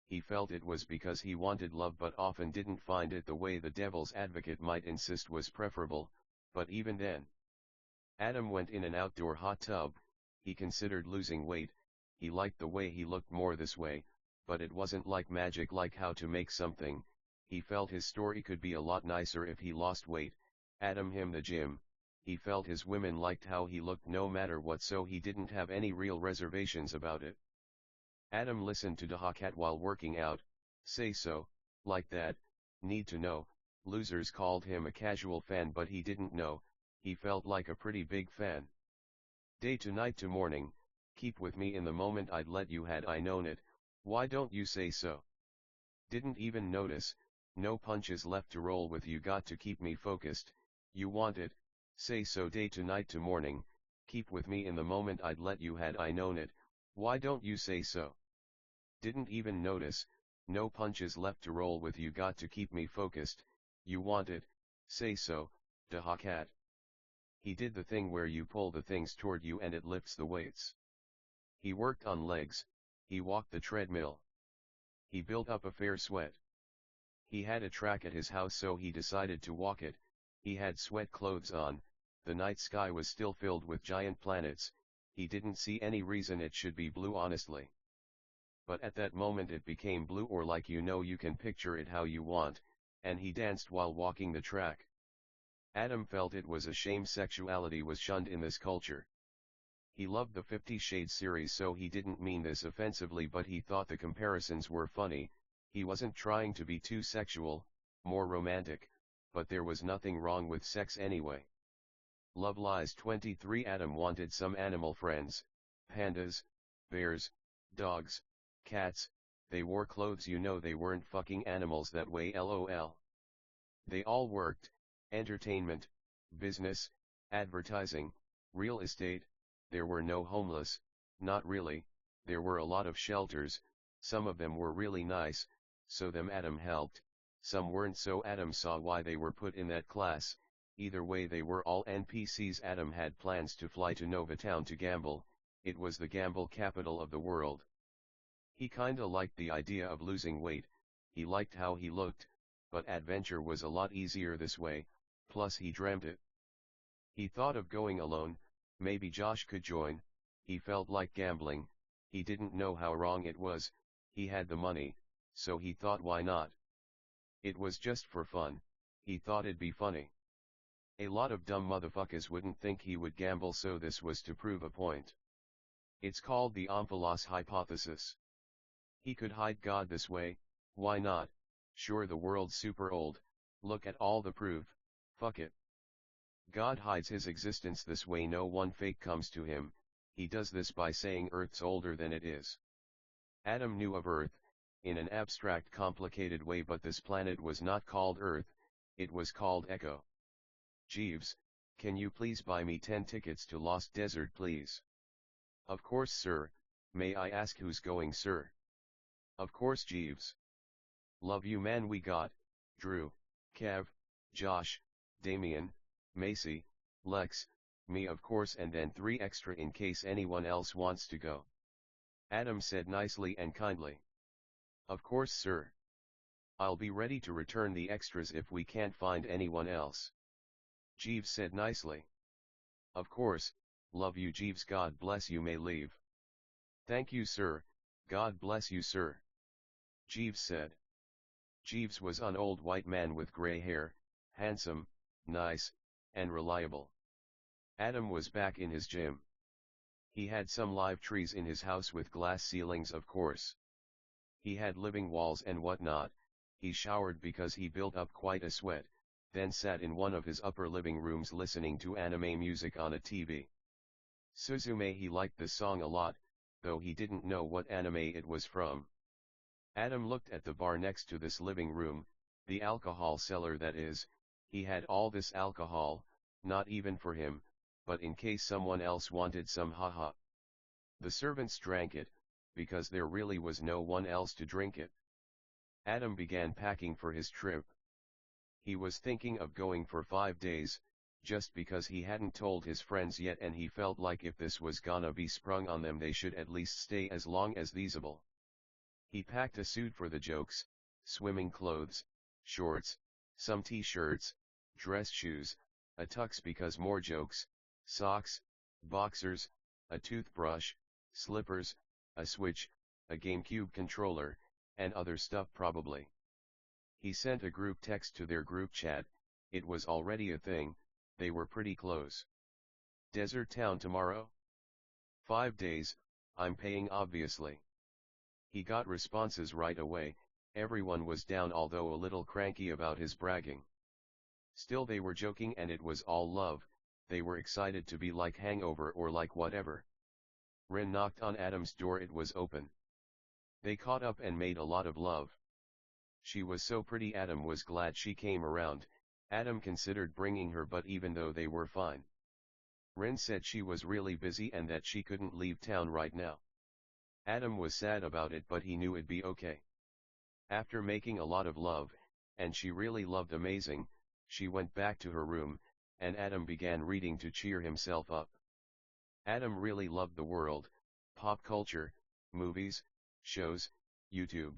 He felt it was because he wanted love but often didn't find it. The way the devil's advocate might insist was preferable, but even then. Adam went in an outdoor hot tub. He considered losing weight. He liked the way he looked more this way, but it wasn't like magic, like how to make something. He felt his story could be a lot nicer if he lost weight. Adam him the gym. He felt his women liked how he looked no matter what, so he didn't have any real reservations about it. Adam listened to Dahakat while working out. Say so, like that, need to know. Losers called him a casual fan but he didn't know, he felt like a pretty big fan. Day to night to morning, keep with me in the moment I'd let you had I known it, why don't you say so? Didn't even notice, no punches left to roll with, you got to keep me focused. You want it, say so. Day to night to morning, keep with me in the moment I'd let you had I known it, why don't you say so? Didn't even notice, no punches left to roll with, you got to keep me focused, you want it, say so, Dahakat. He did the thing where you pull the things toward you and it lifts the weights. He worked on legs, he walked the treadmill. He built up a fair sweat. He had a track at his house so he decided to walk it. He had sweat clothes on, the night sky was still filled with giant planets. he didn't see any reason it should be blue honestly. But at that moment it became blue, or like you can picture it how you want, and he danced while walking the track. Adam felt it was a shame sexuality was shunned in this culture. He loved the 50 Shades series, so he didn't mean this offensively, but he thought the comparisons were funny. He wasn't trying to be too sexual, more romantic, but there was nothing wrong with sex anyway. Love Lies 23. Adam wanted some animal friends, pandas, bears, dogs, cats. They wore clothes, they weren't fucking animals that way, lol. They all worked, entertainment, business, advertising, real estate. There were no homeless, not really. There were a lot of shelters, some of them were really nice, so them Adam helped, some weren't, so Adam saw why they were put in that class. Either way they were all NPCs. Adam had plans to fly to Novatown to gamble. It was the gamble capital of the world. He kinda liked the idea of losing weight, he liked how he looked, but adventure was a lot easier this way, plus he dreamt it. He thought of going alone, maybe Josh could join. He felt like gambling, he didn't know how wrong it was, he had the money, so he thought why not. It was just for fun, he thought it'd be funny. A lot of dumb motherfuckers wouldn't think he would gamble, so this was to prove a point. It's called the Omphalos hypothesis. He could hide God this way, why not? Sure, the world's super old, look at all the proof, fuck it. God hides his existence this way, no one fake comes to him, he does this by saying Earth's older than it is. Adam knew of Earth, in an abstract complicated way, but this planet was not called Earth, it was called Echo. Jeeves, can you please buy me 10 tickets to Lost Desert please? Of course sir, may I ask who's going sir? Of course Jeeves. Love you man. We got, Drew, Kev, Josh, Damien, Macy, Lex, me of course, and then 3 extra in case anyone else wants to go. Adam said nicely and kindly. Of course sir. I'll be ready to return the extras if we can't find anyone else. Jeeves said nicely. Of course, love you Jeeves, God bless you, may leave. Thank you sir, God bless you sir. Jeeves said. Jeeves was an old white man with grey hair, handsome, nice, and reliable. Adam was back in his gym. He had some live trees in his house with glass ceilings of course. He had living walls and whatnot. He showered because he built up quite a sweat, then sat in one of his upper living rooms listening to anime music on a TV. Suzume, he liked the song a lot, though he didn't know what anime it was from. Adam looked at the bar next to this living room, the alcohol cellar that is. He had all this alcohol, not even for him, but in case someone else wanted some, haha. The servants drank it, because there really was no one else to drink it. Adam began packing for his trip. He was thinking of going for 5 days, just because he hadn't told his friends yet, and he felt like if this was gonna be sprung on them they should at least stay as long as feasible. He packed a suit for the jokes, swimming clothes, shorts, some t-shirts, dress shoes, a tux because more jokes, socks, boxers, a toothbrush, slippers, a Switch, a GameCube controller, and other stuff probably. He sent a group text to their group chat, it was already a thing, they were pretty close. Desert Town tomorrow? 5 days, I'm paying obviously. He got responses right away, everyone was down although a little cranky about his bragging. Still they were joking and it was all love, they were excited to be like Hangover or like whatever. Ren knocked on Adam's door, it was open. They caught up and made a lot of love. She was so pretty, Adam was glad she came around. Adam considered bringing her, but even though they were fine. Ren said she was really busy and that she couldn't leave town right now. Adam was sad about it, but he knew it'd be okay. After making a lot of love, and she really loved amazing, she went back to her room, and Adam began reading to cheer himself up. Adam really loved the world, pop culture, movies, shows, YouTube,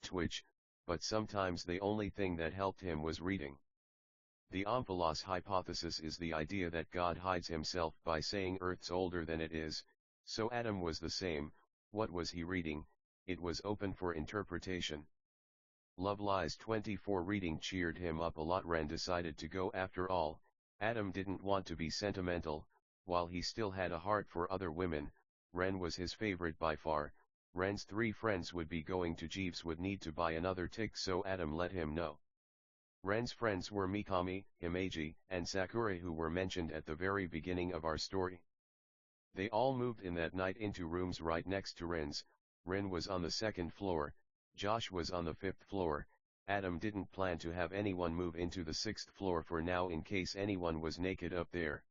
Twitch, but sometimes the only thing that helped him was reading. The Omphalos hypothesis is the idea that God hides himself by saying Earth's older than it is, So Adam was the same. What was he reading? It was open for interpretation. Love Lies 24 reading cheered him up a lot. Ren decided to go after all. Adam didn't want to be sentimental, while he still had a heart for other women. Ren was his favorite by far. Ren's 3 friends would be going to Jeeves would need to buy another tick, so Adam let him know. Ren's friends were Mikami, Himeji, and Sakura, who were mentioned at the very beginning of our story. They all moved in that night into rooms right next to Ren's. Ren was on the 2nd floor, Josh was on the 5th floor. Adam didn't plan to have anyone move into the 6th floor for now in case anyone was naked up there.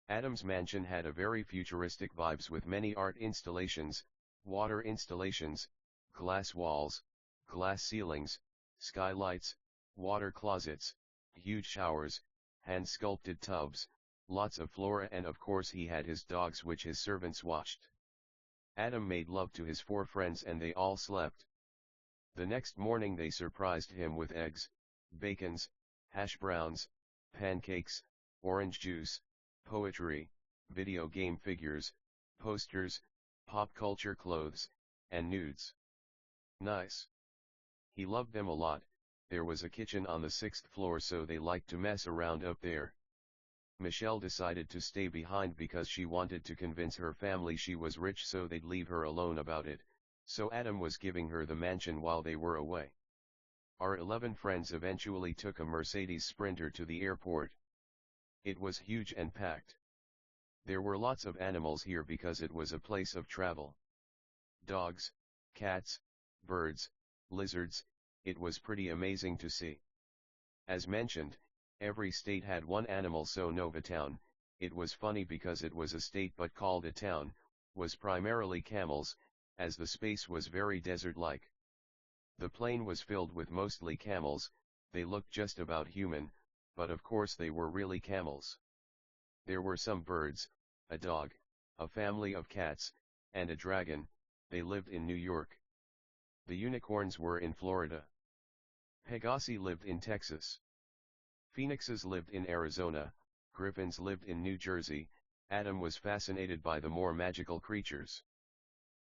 Adam's mansion had a very futuristic vibes with many art installations, water installations, glass walls, glass ceilings, skylights, water closets, huge showers, hand-sculpted tubs, lots of flora, and of course he had his dogs which his servants watched. Adam made love to his 4 friends and they all slept. The next morning they surprised him with eggs, bacons, hash browns, pancakes, orange juice, poetry, video game figures, posters, pop culture clothes, and nudes. Nice. He loved them a lot. There was a kitchen on the 6th floor, so they liked to mess around up there. Michelle decided to stay behind because she wanted to convince her family she was rich so they'd leave her alone about it, so Adam was giving her the mansion while they were away. Our 11 friends eventually took a Mercedes Sprinter to the airport. It was huge and packed. There were lots of animals here because it was a place of travel. Dogs, cats, birds, lizards. It was pretty amazing to see. As mentioned, every state had one animal, so Novatown, it was funny because it was a state but called a town, was primarily camels, as the space was very desert-like. The plane was filled with mostly camels. They looked just about human, but of course they were really camels. There were some birds, a dog, a family of cats, and a dragon. They lived in New York. The unicorns were in Florida. Pegasi lived in Texas. Phoenixes lived in Arizona, griffins lived in New Jersey. Adam was fascinated by the more magical creatures.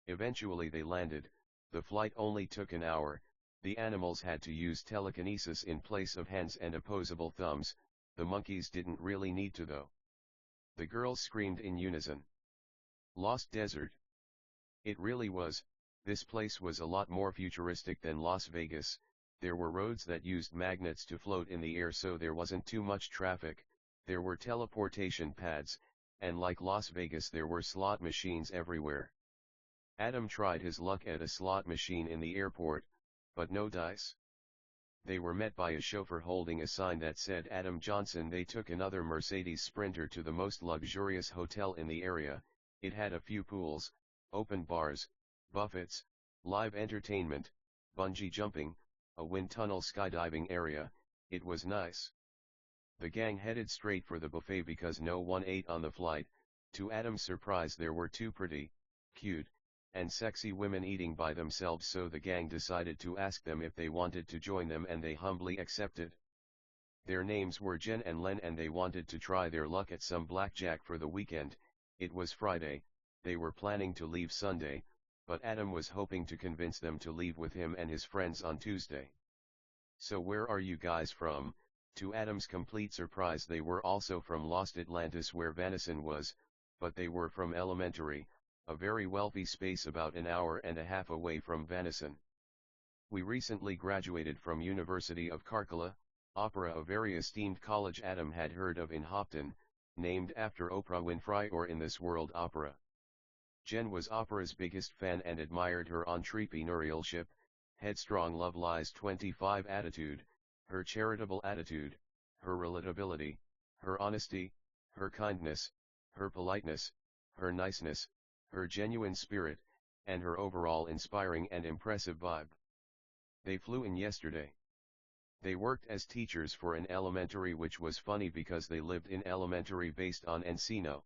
Eventually they landed. The flight only took an hour. The animals had to use telekinesis in place of hands and opposable thumbs. The monkeys didn't really need to though. The girls screamed in unison. Lost Desert. It really was. This place was a lot more futuristic than Las Vegas. There were roads that used magnets to float in the air, so there wasn't too much traffic. There were teleportation pads, and like Las Vegas there were slot machines everywhere. Adam tried his luck at a slot machine in the airport, but no dice. They were met by a chauffeur holding a sign that said Adam Johnson. They took another Mercedes Sprinter to the most luxurious hotel in the area. It had a few pools, open bars, buffets, live entertainment, bungee jumping, a wind tunnel skydiving area. It was nice. The gang headed straight for the buffet because no one ate on the flight. To Adam's surprise there were 2 pretty, cute, and sexy women eating by themselves, so the gang decided to ask them if they wanted to join them and they humbly accepted. Their names were Jen and Len and they wanted to try their luck at some blackjack for the weekend. It was Friday. They were planning to leave Sunday, but Adam was hoping to convince them to leave with him and his friends on Tuesday. So where are you guys from? To Adam's complete surprise they were also from Lost Atlantis where Vanison was, but they were from Elementary, a very wealthy space about an hour and a half away from Vanison. We recently graduated from University of Karkala, Opera, a very esteemed college Adam had heard of in Hopton, named after Oprah Winfrey or In This World Opera. Jen was Opera's biggest fan and admired her entrepreneurship, headstrong Love Lies 25 attitude, her charitable attitude, her relatability, her honesty, her kindness, her politeness, her niceness, her genuine spirit, and her overall inspiring and impressive vibe. They flew in yesterday. They worked as teachers for an elementary, which was funny because they lived in elementary based on Encino.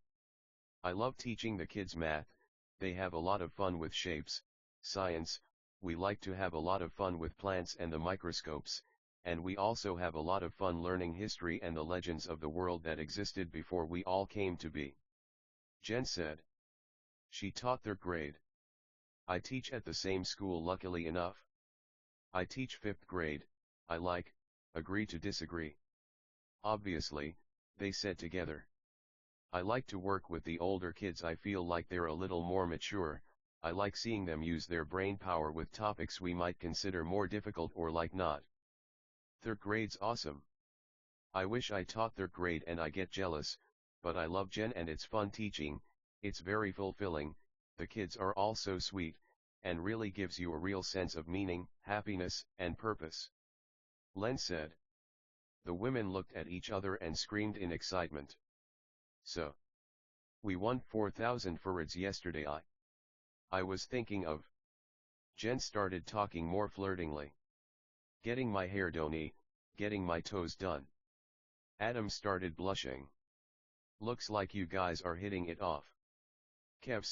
I love teaching the kids math. They have a lot of fun with shapes, science. We like to have a lot of fun with plants and the microscopes, and we also have a lot of fun learning history and the legends of the world that existed before we all came to be. Jen said. She taught 3rd grade. I teach at the same school luckily enough. I teach 5th grade, I like, agree to disagree. Obviously, they said together. I like to work with the older kids, I feel like they're a little more mature, I like seeing them use their brain power with topics we might consider more difficult or like not. 3rd grade's awesome. I wish I taught 3rd grade and I get jealous, but I love Jen and it's fun teaching, it's very fulfilling, the kids are all so sweet, and really gives you a real sense of meaning, happiness, and purpose. Len said. The women looked at each other and screamed in excitement. So. We won 4,000 farids yesterday. I was thinking of. Jen started talking more flirtingly. Getting my hair done, getting my toes done. Adam started blushing. Looks like you guys are hitting it off. Kev said.